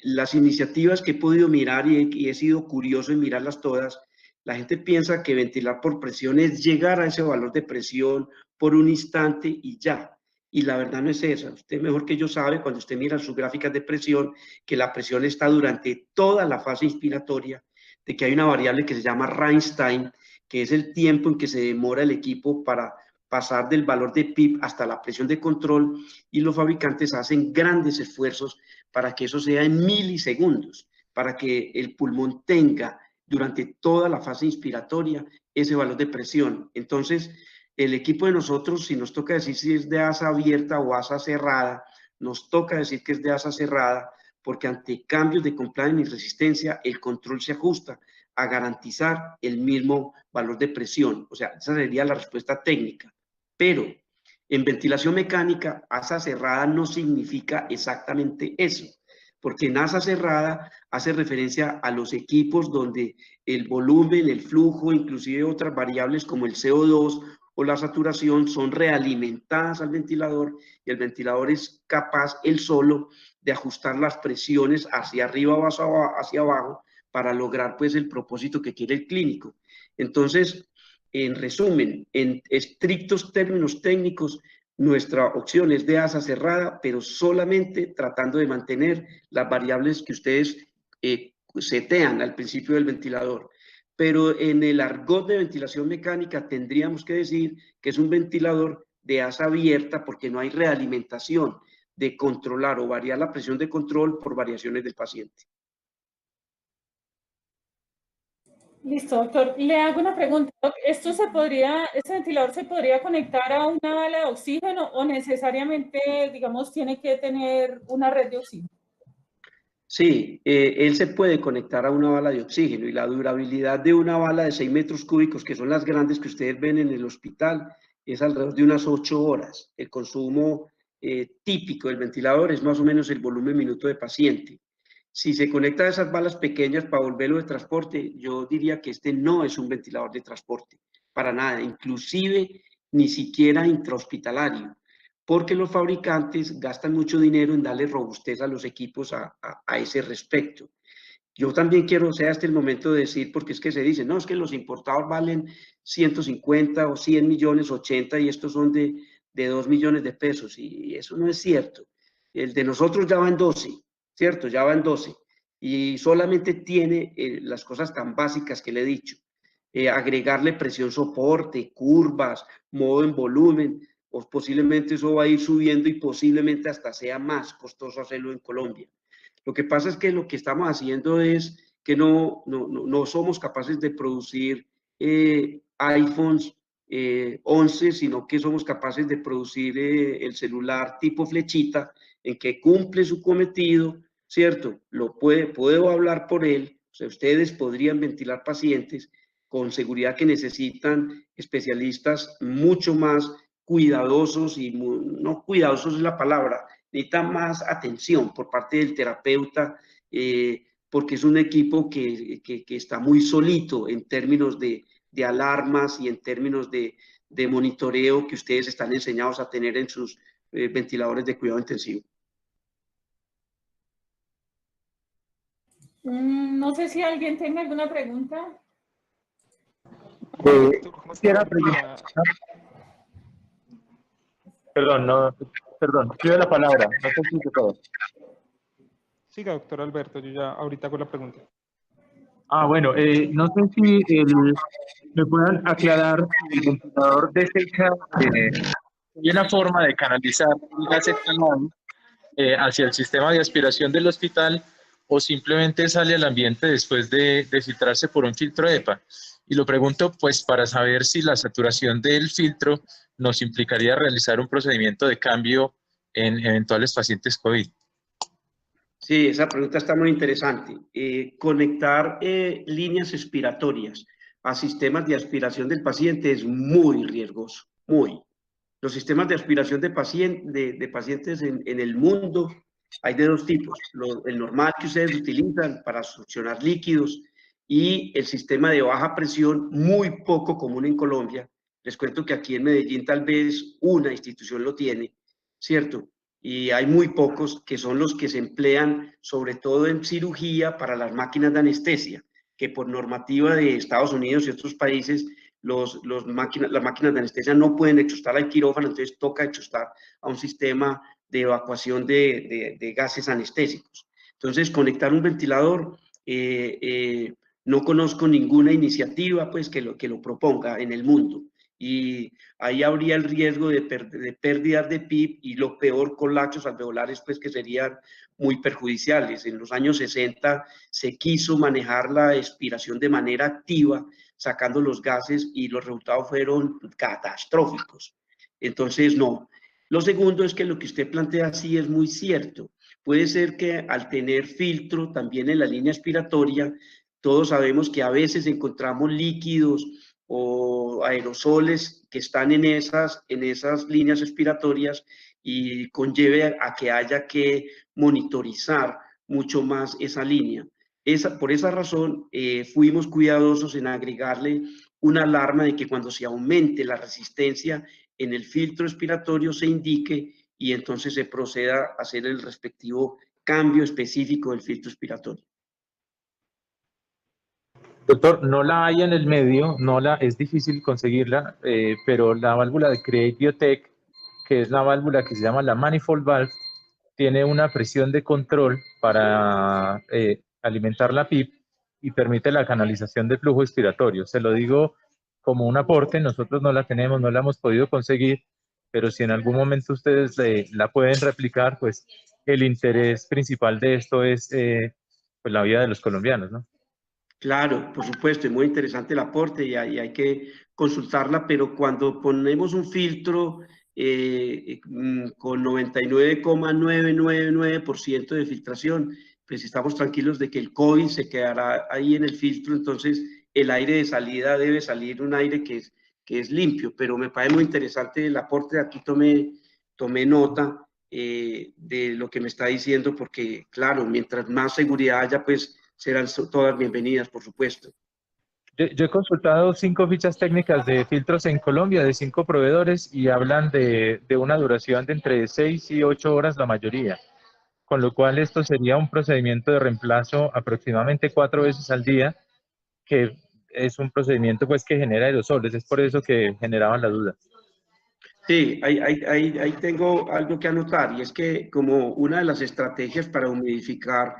las iniciativas que he podido mirar y he sido curioso en mirarlas todas, la gente piensa que ventilar por presión es llegar a ese valor de presión por un instante y ya. Y la verdad no es esa. Usted mejor que yo sabe, cuando usted mira sus gráficas de presión, que la presión está durante toda la fase inspiratoria, de que hay una variable que se llama Range Time, que es el tiempo en que se demora el equipo para pasar del valor de PIB hasta la presión de control, y los fabricantes hacen grandes esfuerzos para que eso sea en milisegundos, para que el pulmón tenga durante toda la fase inspiratoria ese valor de presión. Entonces, el equipo de nosotros, si nos toca decir si es de asa abierta o asa cerrada, nos toca decir que es de asa cerrada, porque ante cambios de compliance y resistencia, el control se ajusta a garantizar el mismo valor de presión. O sea, esa sería la respuesta técnica. Pero en ventilación mecánica, asa cerrada no significa exactamente eso, porque en asa cerrada hace referencia a los equipos donde el volumen, el flujo, inclusive otras variables como el CO2 o la saturación son realimentadas al ventilador, y el ventilador es capaz él solo de ajustar las presiones hacia arriba o hacia abajo para lograr pues el propósito que quiere el clínico. Entonces, en resumen, en estrictos términos técnicos, nuestra opción es de asa cerrada, pero solamente tratando de mantener las variables que ustedes setean al principio del ventilador. Pero en el argot de ventilación mecánica tendríamos que decir que es un ventilador de asa abierta, porque no hay realimentación de controlar o variar la presión de control por variaciones del paciente. Listo, doctor. Le hago una pregunta. ¿Este ventilador se podría conectar a una bala de oxígeno o necesariamente, digamos, tiene que tener una red de oxígeno? Sí, él se puede conectar a una bala de oxígeno, y la durabilidad de una bala de 6 metros cúbicos, que son las grandes que ustedes ven en el hospital, es alrededor de unas 8 horas. El consumo típico del ventilador es más o menos el volumen minuto de paciente. Si se conecta a esas balas pequeñas para volverlo de transporte, yo diría que este no es un ventilador de transporte, para nada, inclusive ni siquiera intrahospitalario, porque los fabricantes gastan mucho dinero en darle robustez a los equipos a ese respecto. Yo también quiero, o sea, este es el momento de decir, porque es que se dice, no, es que los importados valen 150 o 100 millones, 80, y estos son de 2 millones de pesos, y eso no es cierto. El de nosotros ya va en 12, ¿cierto? Ya va en 12, y solamente tiene las cosas tan básicas que le he dicho. Agregarle presión soporte, curvas, modo en volumen, o posiblemente eso va a ir subiendo y posiblemente hasta sea más costoso hacerlo en Colombia. Lo que pasa es que lo que estamos haciendo es que no somos capaces de producir iPhones 11, sino que somos capaces de producir el celular tipo flechita, en que cumple su cometido, ¿cierto? Puedo hablar por él. O sea, ustedes podrían ventilar pacientes con seguridad que necesitan especialistas mucho más cuidadosos, y no cuidadosos es la palabra, necesita más atención por parte del terapeuta, porque es un equipo que está muy solito en términos de alarmas y en términos de monitoreo que ustedes están enseñados a tener en sus ventiladores de cuidado intensivo. No sé si alguien tenga alguna pregunta. Quisiera preguntar. Perdón, pido la palabra, no sé si todo. Siga, doctor Alberto, yo ya ahorita hago la pregunta. Bueno, no sé si me puedan aclarar si el ventilador desecha hay una forma de canalizar el gas exhalado hacia el sistema de aspiración del hospital, o simplemente sale al ambiente después de filtrarse por un filtro EPA. Y lo pregunto pues para saber si la saturación del filtro nos implicaría realizar un procedimiento de cambio en eventuales pacientes COVID. Sí, esa pregunta está muy interesante. Conectar líneas expiratorias a sistemas de aspiración del paciente es muy riesgoso, muy. Los sistemas de aspiración de pacientes en el mundo hay de dos tipos, el normal que ustedes utilizan para succionar líquidos y el sistema de baja presión, muy poco común en Colombia. Les cuento que aquí en Medellín tal vez una institución lo tiene, ¿cierto? Y hay muy pocos que son los que se emplean sobre todo en cirugía para las máquinas de anestesia, que por normativa de Estados Unidos y otros países las máquinas de anestesia no pueden echostar al quirófano, entonces toca echostar a un sistema de evacuación de gases anestésicos. Entonces, conectar un ventilador, no conozco ninguna iniciativa pues, que lo proponga en el mundo. Y ahí habría el riesgo de pérdidas de PIB y lo peor, colapsos alveolares, pues que serían muy perjudiciales. En los años 60 se quiso manejar la expiración de manera activa, sacando los gases y los resultados fueron catastróficos. Entonces, no. Lo segundo es que lo que usted plantea sí es muy cierto. Puede ser que al tener filtro también en la línea expiratoria, todos sabemos que a veces encontramos líquidos o aerosoles que están en esas líneas expiratorias y conlleve a que haya que monitorizar mucho más esa línea. Por esa razón, fuimos cuidadosos en agregarle una alarma de que cuando se aumente la resistencia en el filtro expiratorio se indique y entonces se proceda a hacer el respectivo cambio específico del filtro expiratorio. Doctor, no la hay en el medio, es difícil conseguirla, pero la válvula de Create Biotech, que es la válvula que se llama la Manifold Valve, tiene una presión de control para alimentar la PIP y permite la canalización de flujo expiratorio. Se lo digo como un aporte, nosotros no la tenemos, no la hemos podido conseguir, pero si en algún momento ustedes la pueden replicar, pues el interés principal de esto es pues la vida de los colombianos, ¿no? Claro, por supuesto, es muy interesante el aporte y hay que consultarla, pero cuando ponemos un filtro con 99,999% de filtración, pues estamos tranquilos de que el COVID se quedará ahí en el filtro, entonces el aire de salida debe salir un aire que es limpio, pero me parece muy interesante el aporte, aquí tomé nota de lo que me está diciendo, porque claro, mientras más seguridad haya, pues serán todas bienvenidas, por supuesto. Yo he consultado 5 fichas técnicas de filtros en Colombia, de 5 proveedores, y hablan de una duración de entre 6 y 8 horas la mayoría, con lo cual esto sería un procedimiento de reemplazo aproximadamente 4 veces al día, que es un procedimiento pues que genera aerosoles, es por eso que generaban la duda. Sí, ahí tengo algo que anotar, y es que como una de las estrategias para humidificar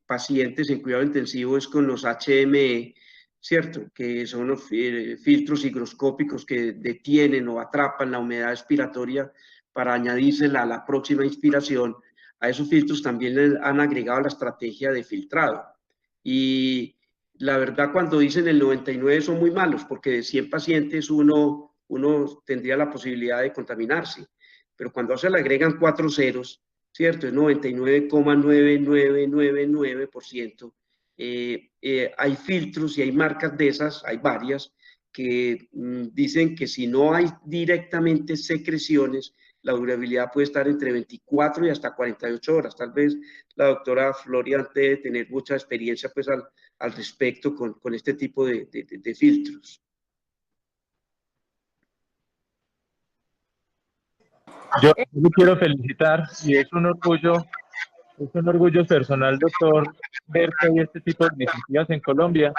pacientes en cuidado intensivo es con los HME, ¿cierto? Que son los filtros higroscópicos que detienen o atrapan la humedad expiratoria para añadírsela a la próxima inspiración. A esos filtros también le han agregado la estrategia de filtrado. Y la verdad, cuando dicen el 99 son muy malos, porque de 100 pacientes uno tendría la posibilidad de contaminarse. Pero cuando se le agregan 4 ceros, ¿cierto? Es 99,9999%. Hay filtros y hay marcas de esas, hay varias, que dicen que si no hay directamente secreciones, la durabilidad puede estar entre 24 y hasta 48 horas. Tal vez la doctora Florian debe tener mucha experiencia pues, al respecto con este tipo de filtros. Yo le quiero felicitar y es un orgullo personal, doctor, ver que hay este tipo de iniciativas en Colombia,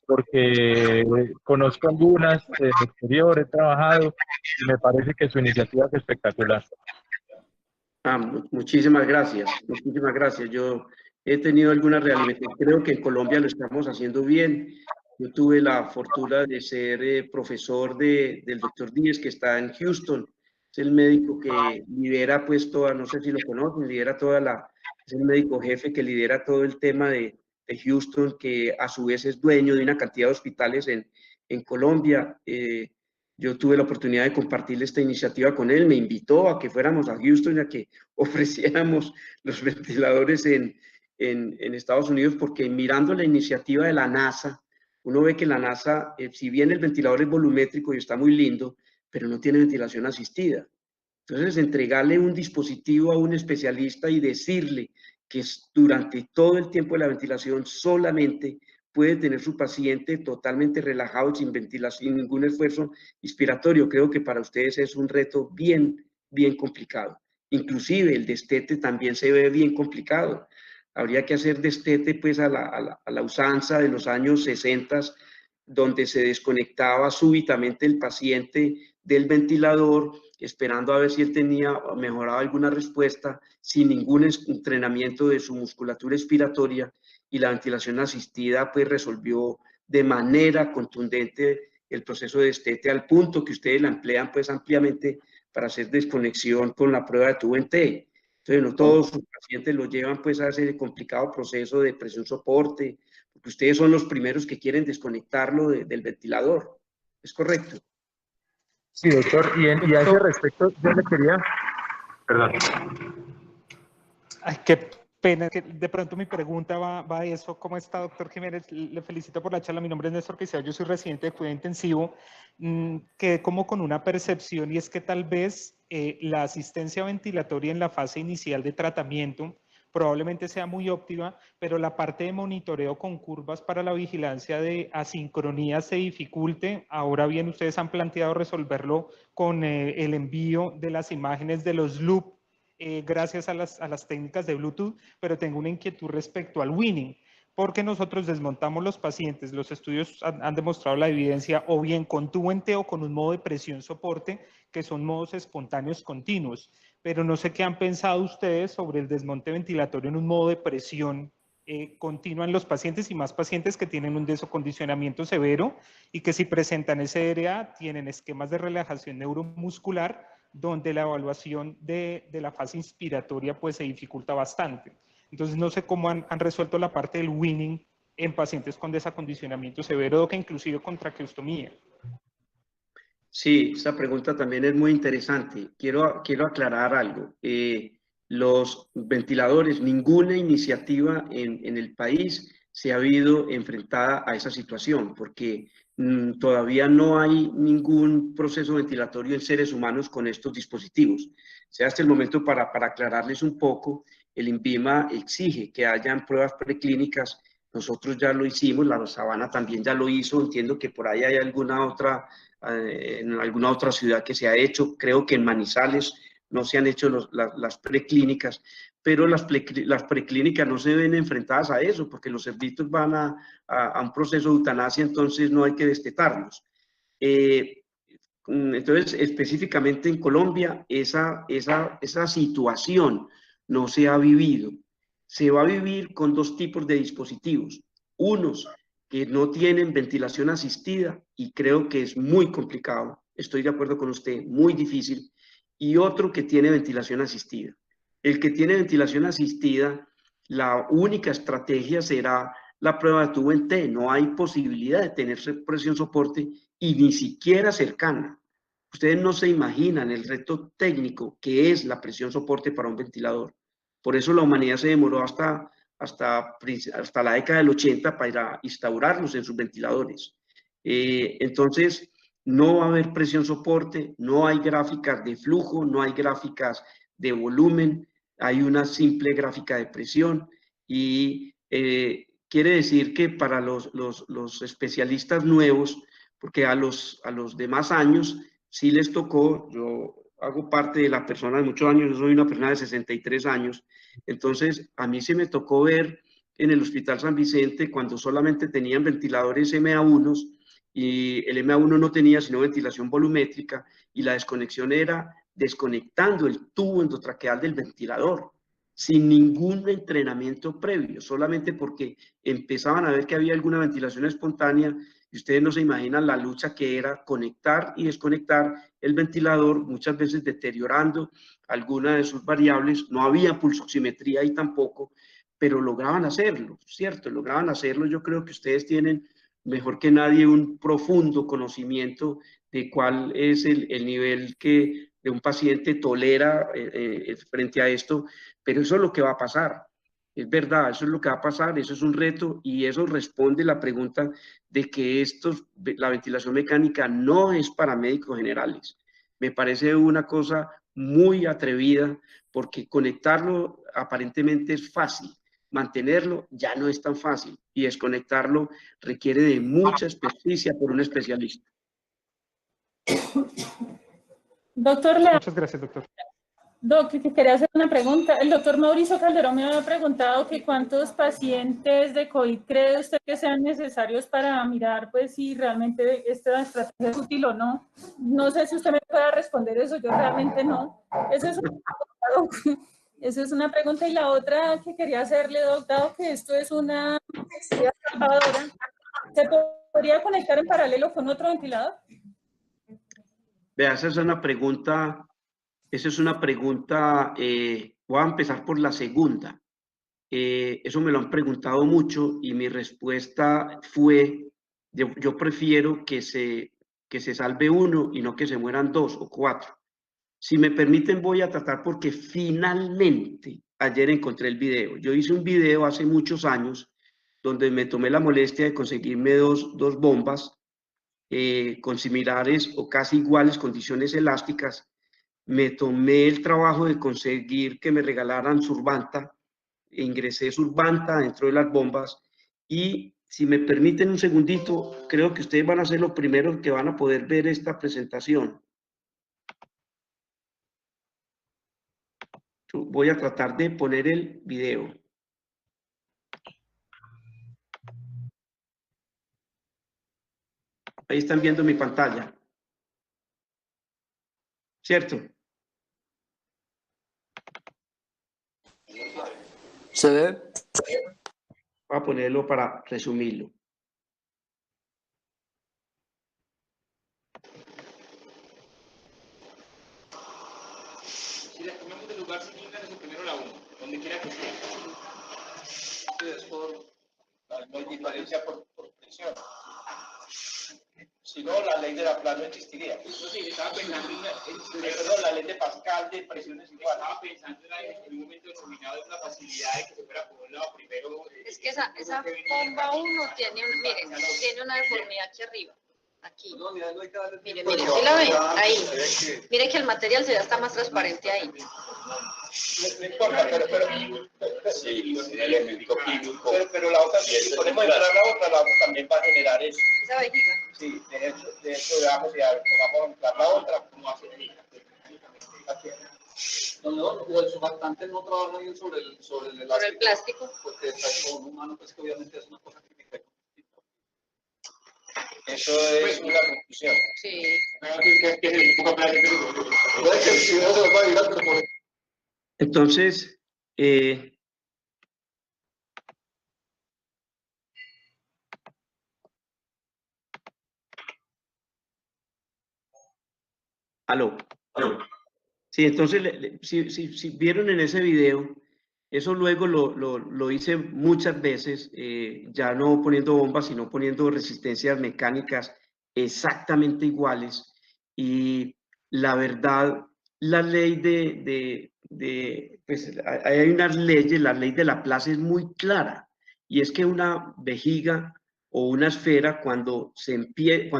porque conozco algunas del exterior, he trabajado y me parece que su iniciativa es espectacular. Muchísimas gracias, muchísimas gracias. Yo he tenido algunas realimentaciones, creo que en Colombia lo estamos haciendo bien. Yo tuve la fortuna de ser profesor del doctor Díez, que está en Houston. Es el médico que lidera pues toda, no sé si lo conocen, es el médico jefe que lidera todo el tema de Houston, que a su vez es dueño de una cantidad de hospitales en Colombia. Yo tuve la oportunidad de compartir esta iniciativa con él, me invitó a que fuéramos a Houston y a que ofreciéramos los ventiladores en Estados Unidos, porque mirando la iniciativa de la NASA, Uno ve que la NASA, si bien el ventilador es volumétrico y está muy lindo, pero no tiene ventilación asistida. Entonces, entregarle un dispositivo a un especialista y decirle que durante todo el tiempo de la ventilación solamente puede tener su paciente totalmente relajado, sin ventilación, sin ningún esfuerzo inspiratorio, creo que para ustedes es un reto bien, bien complicado. Inclusive el destete también se ve bien complicado. Habría que hacer destete pues a la usanza de los años 60, donde se desconectaba súbitamente el paciente del ventilador, esperando a ver si él tenía mejorado alguna respuesta, sin ningún entrenamiento de su musculatura expiratoria, y la ventilación asistida pues resolvió de manera contundente el proceso de destete, al punto que ustedes la emplean pues ampliamente para hacer desconexión con la prueba de tubo en T. Entonces, no todos sus pacientes lo llevan pues a ese complicado proceso de presión soporte, porque ustedes son los primeros que quieren desconectarlo del ventilador. ¿Es correcto? Sí, doctor, y a ese respecto yo le quería... Perdón. Ay, qué pena, que de pronto mi pregunta va a eso. ¿Cómo está, doctor Jiménez? Le felicito por la charla. Mi nombre es Néstor Quisea, yo soy residente de cuidado intensivo. Quedé como con una percepción, y es que tal vez la asistencia ventilatoria en la fase inicial de tratamiento probablemente sea muy óptima, pero la parte de monitoreo con curvas para la vigilancia de asincronía se dificulte. Ahora bien, ustedes han planteado resolverlo con el envío de las imágenes de los loop, gracias a las técnicas de Bluetooth, pero tengo una inquietud respecto al winning, porque nosotros desmontamos los pacientes. Los estudios han demostrado la evidencia o bien con tubo en T o con un modo de presión soporte, que son modos espontáneos continuos. Pero no sé qué han pensado ustedes sobre el desmonte ventilatorio en un modo de presión continua en los pacientes, y más pacientes que tienen un desacondicionamiento severo y que si presentan SRA tienen esquemas de relajación neuromuscular, donde la evaluación de la fase inspiratoria pues se dificulta bastante. Entonces no sé cómo han resuelto la parte del winning en pacientes con desacondicionamiento severo, que inclusive con traqueostomía. Sí, esta pregunta también es muy interesante. Quiero aclarar algo. Los ventiladores, ninguna iniciativa en el país se ha habido enfrentada a esa situación, porque todavía no hay ningún proceso ventilatorio en seres humanos con estos dispositivos. O sea, hasta el momento, para aclararles un poco, el INVIMA exige que hayan pruebas preclínicas. Nosotros ya lo hicimos, la Sabana también ya lo hizo. Entiendo que por ahí hay alguna otra, en alguna otra ciudad que se ha hecho. Creo que en Manizales no se han hecho las preclínicas, pero las preclínicas no se ven enfrentadas a eso, porque los cerditos van a un proceso de eutanasia, entonces no hay que destetarlos. Entonces, específicamente en Colombia, esa situación no se ha vivido. Se va a vivir con dos tipos de dispositivos. Unos que no tienen ventilación asistida, y creo que es muy complicado, estoy de acuerdo con usted, muy difícil, y otro que tiene ventilación asistida. El que tiene ventilación asistida, la única estrategia será la prueba de tubo en T. No hay posibilidad de tener presión soporte, y ni siquiera cercana. Ustedes no se imaginan el reto técnico que es la presión soporte para un ventilador. Por eso la humanidad se demoró hasta la década del 80 para instaurarlos en sus ventiladores. Entonces, no va a haber presión soporte, no hay gráficas de flujo, no hay gráficas de volumen, hay una simple gráfica de presión, y quiere decir que para los especialistas nuevos, porque a los demás años sí les tocó. Yo hago parte de la persona de muchos años, yo soy una persona de 63 años, entonces a mí se me tocó ver en el Hospital San Vicente cuando solamente tenían ventiladores MA1, y el MA1 no tenía sino ventilación volumétrica, y la desconexión era desconectando el tubo endotraqueal del ventilador, sin ningún entrenamiento previo, solamente porque empezaban a ver que había alguna ventilación espontánea. Y ustedes no se imaginan la lucha que era conectar y desconectar el ventilador, muchas veces deteriorando alguna de sus variables. No había pulsoximetría ahí tampoco, pero lograban hacerlo, ¿cierto? Lograban hacerlo. Yo creo que ustedes tienen mejor que nadie un profundo conocimiento de cuál es el nivel que de un paciente tolera frente a esto, pero eso es lo que va a pasar. Es verdad, eso es lo que va a pasar, eso es un reto y eso responde la pregunta de que la ventilación mecánica no es para médicos generales. Me parece una cosa muy atrevida porque conectarlo aparentemente es fácil, mantenerlo ya no es tan fácil y desconectarlo requiere de mucha experticia por un especialista. Doctor Muchas gracias, doctor. Doc, que quería hacer una pregunta. El doctor Mauricio Calderón me había preguntado que cuántos pacientes de COVID cree usted que sean necesarios para mirar pues si realmente esta estrategia es útil o no. No sé si usted me pueda responder eso, yo realmente no. Eso es una pregunta. Y la otra que quería hacerle, Doc, dado que esto es una salvadora, ¿se podría conectar en paralelo con otro ventilador? Vea, esa es una pregunta, voy a empezar por la segunda. Eso me lo han preguntado mucho y mi respuesta fue, yo prefiero que se salve uno y no que se mueran 2 o 4. Si me permiten, voy a tratar porque finalmente ayer encontré el video. Yo hice un video hace muchos años donde me tomé la molestia de conseguirme dos bombas con similares o casi iguales condiciones elásticas. Me tomé el trabajo de conseguir que me regalaran Survanta, ingresé Survanta dentro de las bombas y si me permiten un segundito, creo que ustedes van a ser los primeros que van a poder ver esta presentación. Voy a tratar de poner el video. Ahí están viendo mi pantalla. ¿Cierto? ¿Se ve? Voy a ponerlo para resumirlo. Si les ponemos de lugar sin eso primero la 1, donde quiera que esté. Es por no hay diferencia por presión. Si no, la ley de Laplace no existiría. Eso sí, estaba pensando en la ley de Pascal de presiones igual. Estaba pensando en un momento determinado en la facilidad de que se fuera por un lado primero. Es que esa bomba 1 tiene, miren, tiene una deformidad aquí arriba. Aquí. Miren, ¿sí la ven? Ahí. Miren que el material ya está más transparente ahí. No importa, sí, el elemento químico. Pero la otra, si ponemos entrar la otra también va a generar eso. Esa vejiga. Sí, de hecho, veamos vamos a entrar la otra, ¿cómo hace? No, el surfactante no trabaja bien sobre el elástico. Sobre el plástico. Porque está con un humano, pues que obviamente es una cosa química. Eso es una conclusión. Sí. Entonces, aló. Sí, entonces, si vieron en ese video, eso luego lo hice muchas veces, ya no poniendo bombas, sino poniendo resistencias mecánicas exactamente iguales. Y la verdad, la ley pues hay unas leyes, la ley de Laplace es muy clara, y es que una vejiga o una esfera, cuando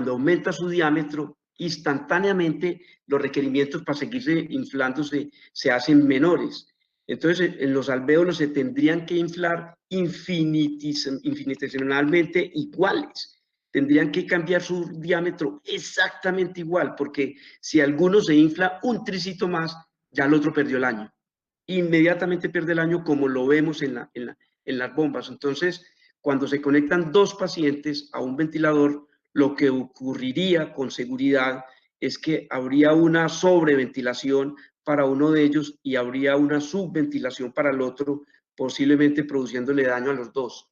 aumenta su diámetro, instantáneamente los requerimientos para seguirse inflándose se hacen menores. Entonces, en los alvéolos se tendrían que inflar infinitesimalmente iguales. Tendrían que cambiar su diámetro exactamente igual, porque si alguno se infla un tricito más, ya el otro perdió el año. Inmediatamente pierde el año, como lo vemos en las bombas. Entonces, cuando se conectan 2 pacientes a un ventilador, lo que ocurriría con seguridad es que habría una sobreventilación para uno de ellos y habría una subventilación para el otro, posiblemente produciéndole daño a los dos.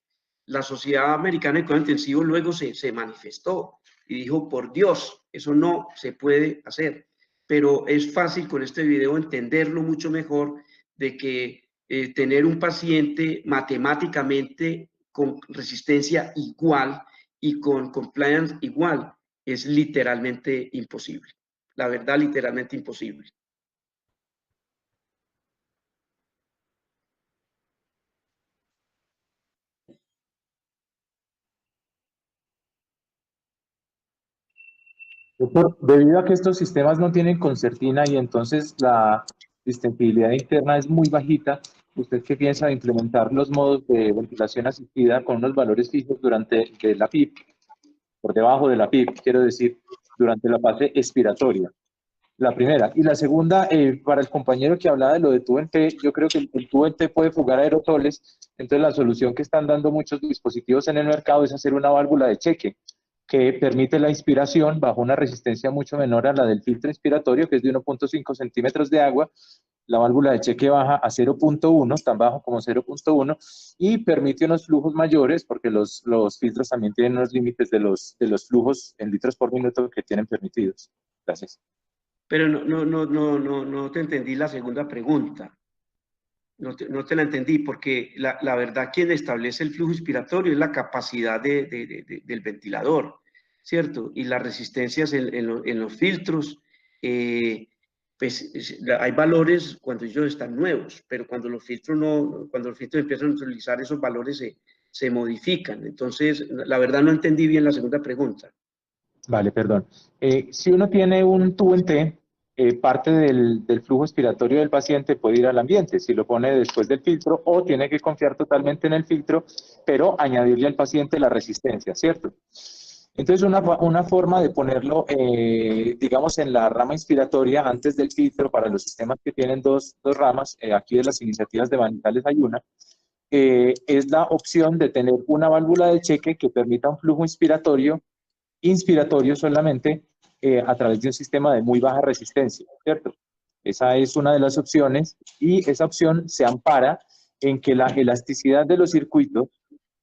La Sociedad Americana de Cuidado Intensivo luego se manifestó y dijo, por Dios, eso no se puede hacer. Pero es fácil con este video entenderlo mucho mejor, de que tener un paciente matemáticamente con resistencia igual y con compliance igual es literalmente imposible. La verdad, literalmente imposible. Doctor, debido a que estos sistemas no tienen concertina y entonces la distensibilidad interna es muy bajita, ¿usted qué piensa de implementar los modos de ventilación asistida con unos valores fijos durante la PIP, por debajo de la PIP, quiero decir, durante la fase expiratoria? La primera. Y la segunda, para el compañero que hablaba de lo de tubo en T, yo creo que el tubo en T puede fugar aerosoles, entonces la solución que están dando muchos dispositivos en el mercado es hacer una válvula de cheque que permite la inspiración bajo una resistencia mucho menor a la del filtro inspiratorio, que es de 1.5 centímetros de agua. La válvula de cheque baja a 0.1, tan bajo como 0.1, y permite unos flujos mayores, porque los filtros también tienen unos límites de los flujos en litros por minuto que tienen permitidos. Gracias. Pero no te entendí la segunda pregunta. No te la entendí, porque la verdad quien establece el flujo inspiratorio es la capacidad del ventilador, ¿cierto? Y las resistencias en los filtros, pues hay valores cuando ellos están nuevos, pero cuando los filtros empiezan a utilizar esos valores se modifican. Entonces, la verdad no entendí bien la segunda pregunta. Vale, perdón. Si uno tiene un tubo en T, parte del flujo expiratorio del paciente puede ir al ambiente, si lo pone después del filtro, o tiene que confiar totalmente en el filtro, pero añadirle al paciente la resistencia, ¿cierto? Entonces, una forma de ponerlo, digamos, en la rama inspiratoria antes del filtro para los sistemas que tienen dos ramas, aquí de las iniciativas de Manizales hay una, es la opción de tener una válvula de cheque que permita un flujo inspiratorio solamente a través de un sistema de muy baja resistencia, ¿cierto? Esa es una de las opciones y esa opción se ampara en que la elasticidad de los circuitos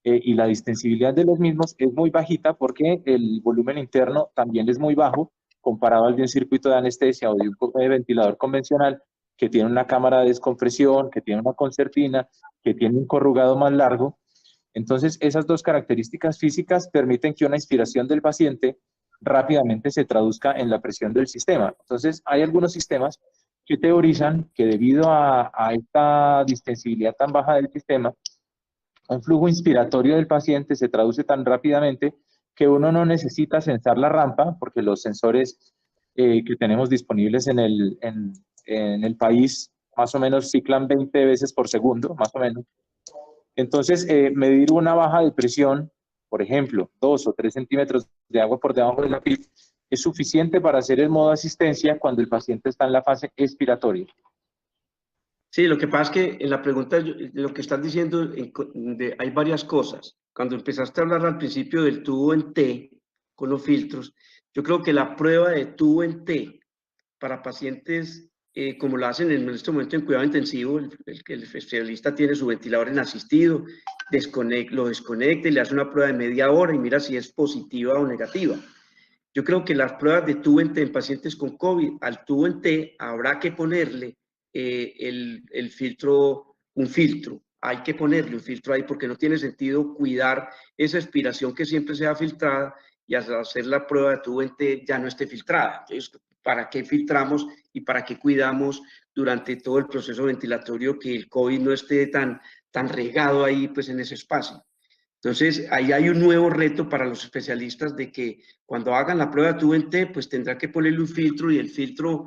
y la distensibilidad de los mismos es muy bajita porque el volumen interno también es muy bajo comparado al de un circuito de anestesia o de un ventilador convencional que tiene una cámara de descompresión, que tiene una concertina, que tiene un corrugado más largo. Entonces, esas dos características físicas permiten que una inspiración del paciente rápidamente se traduzca en la presión del sistema. Entonces, hay algunos sistemas que teorizan que debido a esta distensibilidad tan baja del sistema, un flujo inspiratorio del paciente se traduce tan rápidamente que uno no necesita sensar la rampa, porque los sensores que tenemos disponibles en el país más o menos ciclan 20 veces por segundo, más o menos. Entonces, medir una baja de presión, por ejemplo, 2 o 3 centímetros de agua por debajo de la PIP, es suficiente para hacer el modo asistencia cuando el paciente está en la fase expiratoria. Sí, lo que pasa es que en la pregunta, lo que estás diciendo, hay varias cosas. Cuando empezaste a hablar al principio del tubo en T, con los filtros, yo creo que la prueba de tubo en T para pacientes, como lo hacen en este momento en cuidado intensivo, el especialista tiene su ventilador en asistido, lo desconecta y le hace una prueba de media hora y mira si es positiva o negativa. Yo creo que las pruebas de tubo en T en pacientes con COVID, al tubo en T habrá que ponerle un filtro. Hay que ponerle un filtro ahí porque no tiene sentido cuidar esa expiración que siempre sea filtrada y al hacer la prueba de tubo en T ya no esté filtrada. Entonces, ¿para qué filtramos y para qué cuidamos durante todo el proceso ventilatorio que el COVID no esté tan regado ahí pues en ese espacio? Entonces, ahí hay un nuevo reto para los especialistas de que cuando hagan la prueba de tubo en T, pues tendrá que ponerle un filtro y el filtro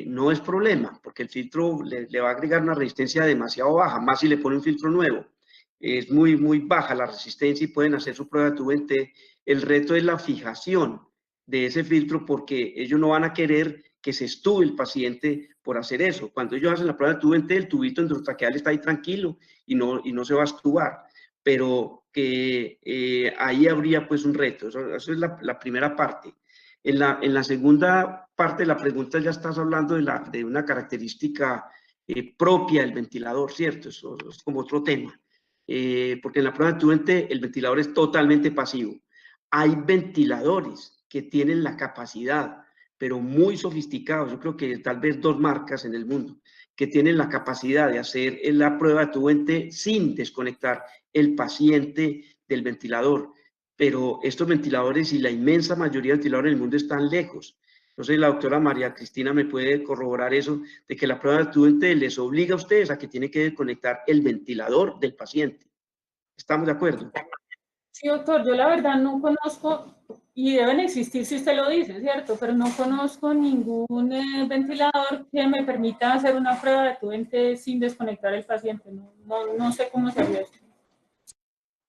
no es problema, porque el filtro le va a agregar una resistencia demasiado baja, más si le pone un filtro nuevo. Es muy baja la resistencia y pueden hacer su prueba de tubo en T. El reto es la fijación de ese filtro porque ellos no van a querer que se estube el paciente por hacer eso. Cuando ellos hacen la prueba de tubo en T, el tubito endotraqueal está ahí tranquilo y no se va a estubar. Pero que ahí habría pues un reto. Eso es la primera parte. En la segunda parte de la pregunta ya estás hablando de una característica propia del ventilador, ¿cierto? Eso es como otro tema. Porque en la prueba de tubo en T el ventilador es totalmente pasivo. Hay ventiladores que tienen la capacidad, pero muy sofisticados, yo creo que tal vez 2 marcas en el mundo, que tienen la capacidad de hacer la prueba de tubo en T sin desconectar el paciente del ventilador. Pero estos ventiladores y la inmensa mayoría de ventiladores en el mundo están lejos. Entonces la doctora María Cristina me puede corroborar eso, de que la prueba de tubo en T les obliga a ustedes a que tienen que desconectar el ventilador del paciente. ¿Estamos de acuerdo? Sí, doctor, yo la verdad no conozco, y deben existir si usted lo dice, ¿cierto? Pero no conozco ningún ventilador que me permita hacer una prueba de tuente sin desconectar al paciente. No sé cómo se haría esto.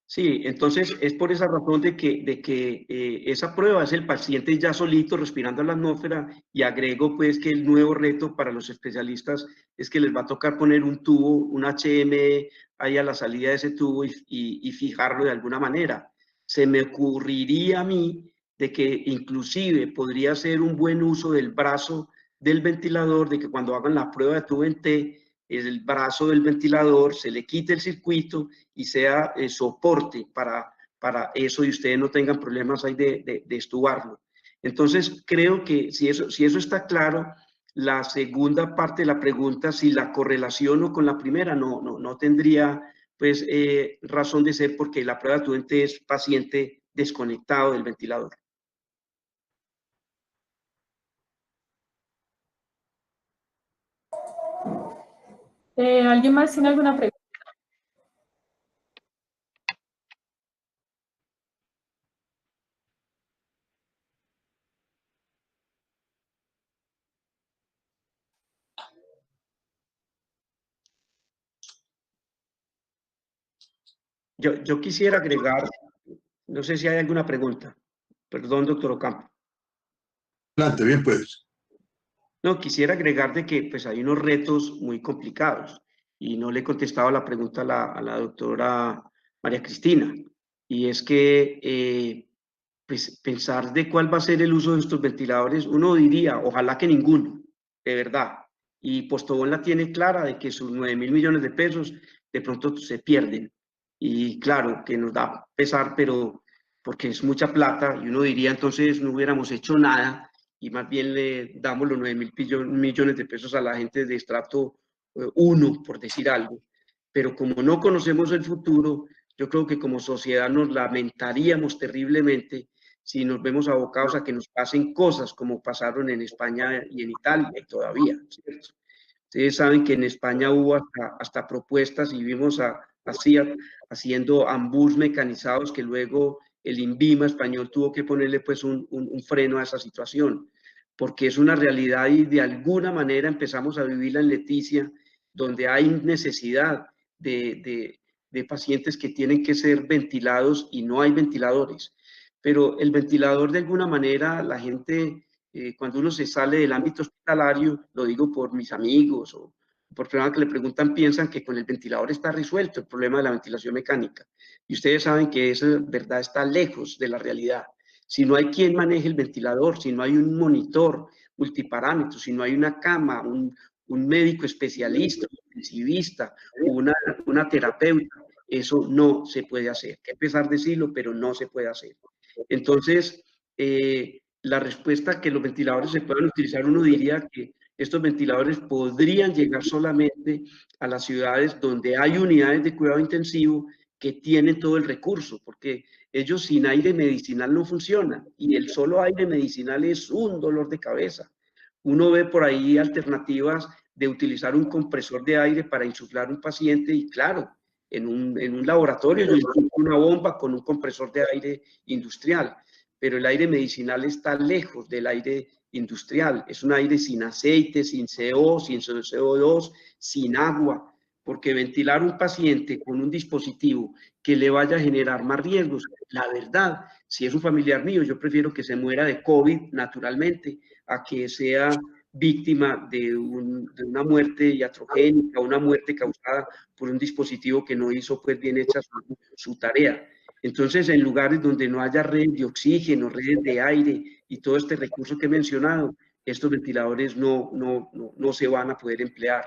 Sí, entonces es por esa razón de que esa prueba es el paciente ya solito respirando a la atmósfera, y agrego pues que el nuevo reto para los especialistas es que les va a tocar poner un tubo, un HME ahí a la salida de ese tubo y fijarlo de alguna manera. Se me ocurriría a mí de que inclusive podría ser un buen uso del brazo del ventilador, de que cuando hagan la prueba de tubo en T, el brazo del ventilador se le quite el circuito y sea soporte para eso, y ustedes no tengan problemas ahí de estubarlo. Entonces, creo que si eso está claro, la segunda parte de la pregunta, si la correlaciono con la primera, no tendría pues razón de ser, porque la prueba de tuente es paciente desconectado del ventilador. ¿Alguien más tiene alguna pregunta? Yo quisiera agregar, no sé si hay alguna pregunta. Perdón, doctor Ocampo. Adelante, bien pues. No, quisiera agregar de que pues hay unos retos muy complicados, y no le he contestado la pregunta a la doctora María Cristina, y es que pues pensar de cuál va a ser el uso de estos ventiladores. Uno diría, ojalá que ninguno, de verdad, y Postobón la tiene clara de que sus 9.000 millones de pesos de pronto se pierden, y claro que nos da pesar, pero porque es mucha plata, y uno diría entonces no hubiéramos hecho nada y más bien le damos los 9.000 millones de pesos a la gente de estrato 1, por decir algo. Pero como no conocemos el futuro, yo creo que como sociedad nos lamentaríamos terriblemente si nos vemos abocados a que nos pasen cosas como pasaron en España y en Italia, y todavía, ¿cierto? Ustedes saben que en España hubo hasta propuestas, y vimos así haciendo ambús mecanizados, que luego el INVIMA español tuvo que ponerle pues un freno a esa situación, porque es una realidad y de alguna manera empezamos a vivirla en Leticia, donde hay necesidad de pacientes que tienen que ser ventilados y no hay ventiladores. Pero el ventilador, de alguna manera, la gente, cuando uno se sale del ámbito hospitalario, lo digo por mis amigos o por personas que le preguntan, piensan que con el ventilador está resuelto el problema de la ventilación mecánica. Y ustedes saben que esa verdad está lejos de la realidad. Si no hay quien maneje el ventilador, si no hay un monitor multiparámetros, si no hay una cama, un médico especialista, un intensivista, una terapeuta, eso no se puede hacer. Que pesar decirlo, pero no se puede hacer. Entonces, la respuesta que los ventiladores se puedan utilizar, uno diría que estos ventiladores podrían llegar solamente a las ciudades donde hay unidades de cuidado intensivo que tienen todo el recurso, porque ellos sin aire medicinal no funcionan, y el solo aire medicinal es un dolor de cabeza. Uno ve por ahí alternativas de utilizar un compresor de aire para insuflar un paciente, y claro, en un laboratorio yo insuflo una bomba con un compresor de aire industrial, pero el aire medicinal está lejos del aire industrial. Es un aire sin aceite, sin CO, sin CO2, sin agua, porque ventilar un paciente con un dispositivo que le vaya a generar más riesgos, la verdad, si es un familiar mío, yo prefiero que se muera de COVID naturalmente a que sea víctima de una muerte iatrogénica, una muerte causada por un dispositivo que no hizo pues bien hecha su tarea. Entonces, en lugares donde no haya red de oxígeno, redes de aire y todo este recurso que he mencionado, estos ventiladores no se van a poder emplear.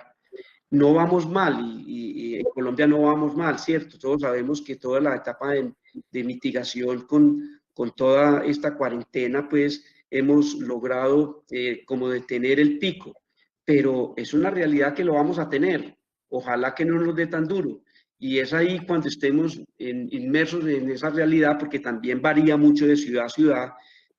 No vamos mal, y en Colombia no vamos mal, ¿cierto? Todos sabemos que toda la etapa de mitigación con toda esta cuarentena, pues hemos logrado como detener el pico, pero es una realidad que lo vamos a tener. Ojalá que no nos dé tan duro. Y es ahí cuando estemos inmersos en esa realidad, porque también varía mucho de ciudad a ciudad.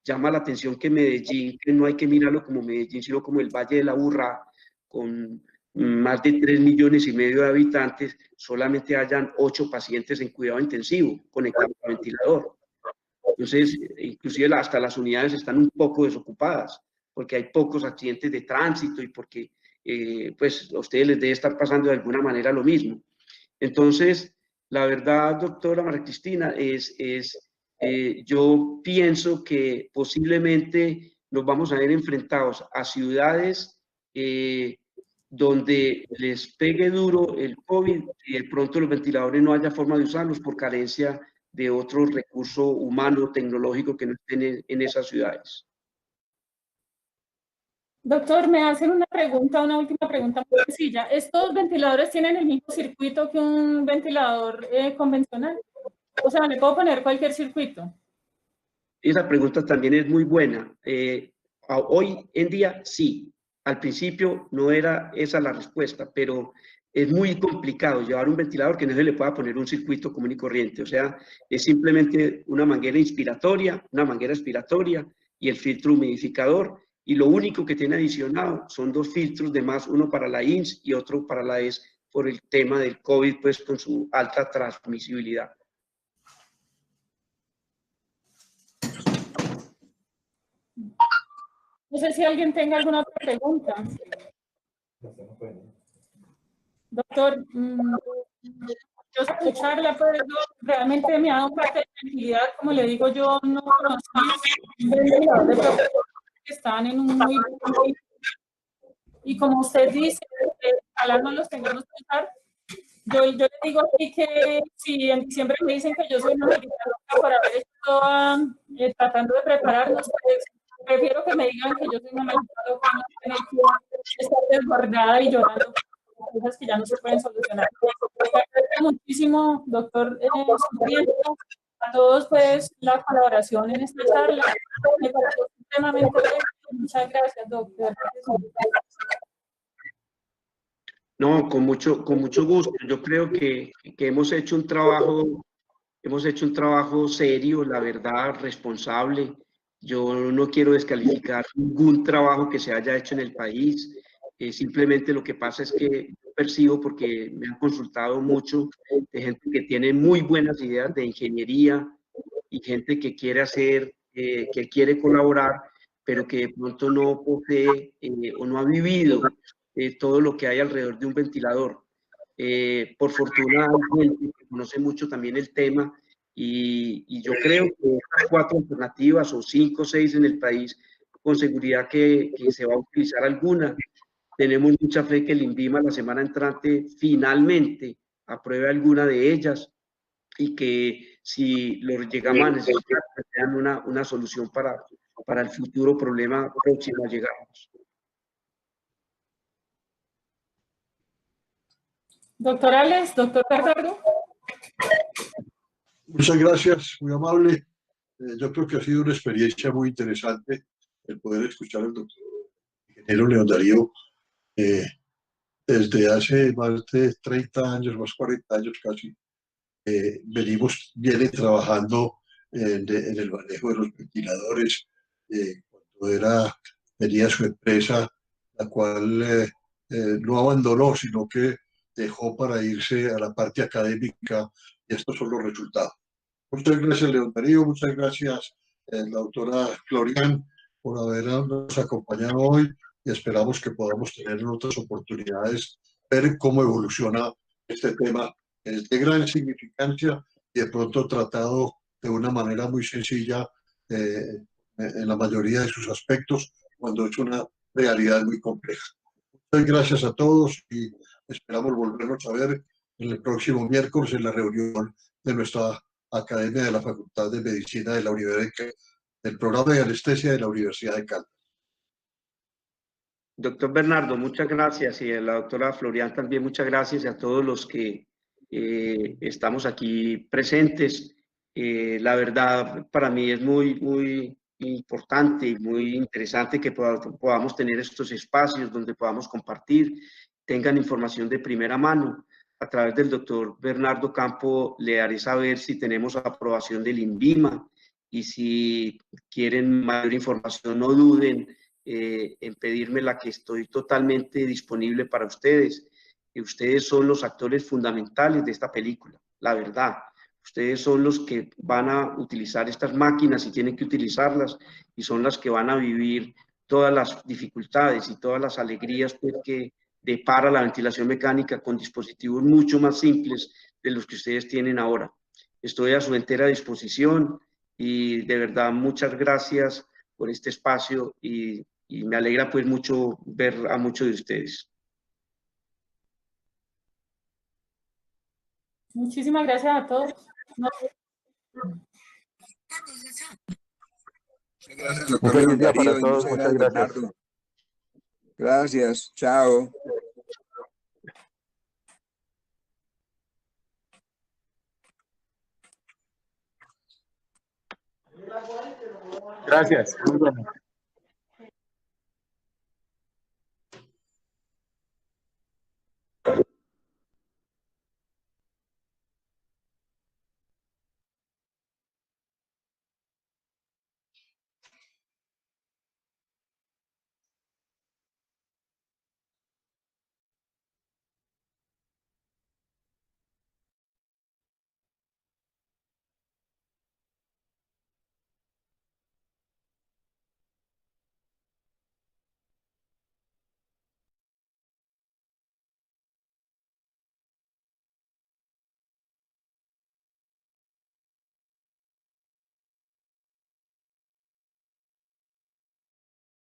Llama la atención que Medellín, que no hay que mirarlo como Medellín, sino como el Valle de la Aburrá, con más de 3,5 millones de habitantes, solamente hayan 8 pacientes en cuidado intensivo conectados al ventilador. Entonces, inclusive hasta las unidades están un poco desocupadas, porque hay pocos accidentes de tránsito y porque pues a ustedes les debe estar pasando de alguna manera lo mismo. Entonces, la verdad, doctora María Cristina, yo pienso que posiblemente nos vamos a ver enfrentados a ciudades donde les pegue duro el COVID y de pronto los ventiladores no haya forma de usarlos por carencia de otro recurso humano, tecnológico que no estén en esas ciudades. Doctor, me hacen una última pregunta muy sencilla. ¿Estos ventiladores tienen el mismo circuito que un ventilador convencional? O sea, ¿le puedo poner cualquier circuito? Esa pregunta también es muy buena. Hoy en día sí. Al principio no era esa la respuesta, pero es muy complicado llevar un ventilador que no se le pueda poner un circuito común y corriente. O sea, es simplemente una manguera inspiratoria, una manguera expiratoria y el filtro humidificador. Y lo único que tiene adicionado son 2 filtros de más, uno para la INS y otro para la ES por el tema del COVID, pues con su alta transmisibilidad. No sé si alguien tenga alguna otra pregunta. Doctor, yo escucharla, pues realmente me ha dado un parte de tranquilidad. Como le digo, yo no conocía que estaban en un muy... Y como usted dice, ojalá no los tengamos que usar. Yo le digo aquí que si en diciembre me dicen que yo soy una militar para haber estado tratando de prepararnos, pues, prefiero que me digan que yo soy una militar que no tener que estar desbordada y llorando por cosas que ya no se pueden solucionar. Agradezco muchísimo, doctor, su tiempo, a todos pues la colaboración en esta charla. Me pareció extremadamente bien. Muchas gracias, doctor. No, con mucho gusto. Yo creo que hemos hecho un trabajo serio, la verdad, responsable. Yo no quiero descalificar ningún trabajo que se haya hecho en el país. Simplemente lo que pasa es que percibo, porque me han consultado mucho, de gente que tiene muy buenas ideas de ingeniería y gente que quiere hacer, que quiere colaborar, pero que de pronto no posee o no ha vivido todo lo que hay alrededor de un ventilador. Por fortuna hay gente que conoce mucho también el tema y yo creo que estas 4 alternativas o 5 o 6 en el país, con seguridad que se va a utilizar alguna. Tenemos mucha fe que el INVIMA la semana entrante finalmente apruebe alguna de ellas y que si lo llegamos a necesitar, sean una solución para el futuro problema próximo a llegarnos. Doctor Alex, doctor Bernardo. Muchas gracias, muy amable. Yo creo que ha sido una experiencia muy interesante el poder escuchar al doctor ingeniero León Darío desde hace más de 30 años, más 40 años casi. Viene trabajando en el manejo de los ventiladores. Cuando tenía su empresa, la cual no abandonó, sino que dejó para irse a la parte académica, y estos son los resultados. Muchas gracias, León Darío, muchas gracias, la doctora Florian, por habernos acompañado hoy, y esperamos que podamos tener en otras oportunidades ver cómo evoluciona este tema. Es de gran significancia y de pronto tratado de una manera muy sencilla en la mayoría de sus aspectos, cuando es una realidad muy compleja. Muchas gracias a todos y esperamos volvernos a ver en el próximo miércoles en la reunión de nuestra Academia de la Facultad de Medicina de la Universidad, del programa de anestesia de la Universidad de Caldas. Doctor Bernardo, muchas gracias, y a la doctora Florian también muchas gracias, y a todos los que estamos aquí presentes. La verdad, para mí es muy importante y muy interesante que podamos tener estos espacios donde podamos compartir, tengan información de primera mano. A través del doctor Bernardo Campo le haré saber si tenemos aprobación del INVIMA, y si quieren mayor información no duden en pedírmela, que estoy totalmente disponible para ustedes. Y ustedes son los actores fundamentales de esta película, la verdad. Ustedes son los que van a utilizar estas máquinas y tienen que utilizarlas, y son las que van a vivir todas las dificultades y todas las alegrías pues, que depara la ventilación mecánica con dispositivos mucho más simples de los que ustedes tienen ahora. Estoy a su entera disposición y de verdad muchas gracias por este espacio y me alegra pues mucho ver a muchos de ustedes. Muchísimas gracias a todos. Gracias, doctor León Darío, y muchas gracias, Bernardo. Gracias, chao. Gracias. Muy bueno.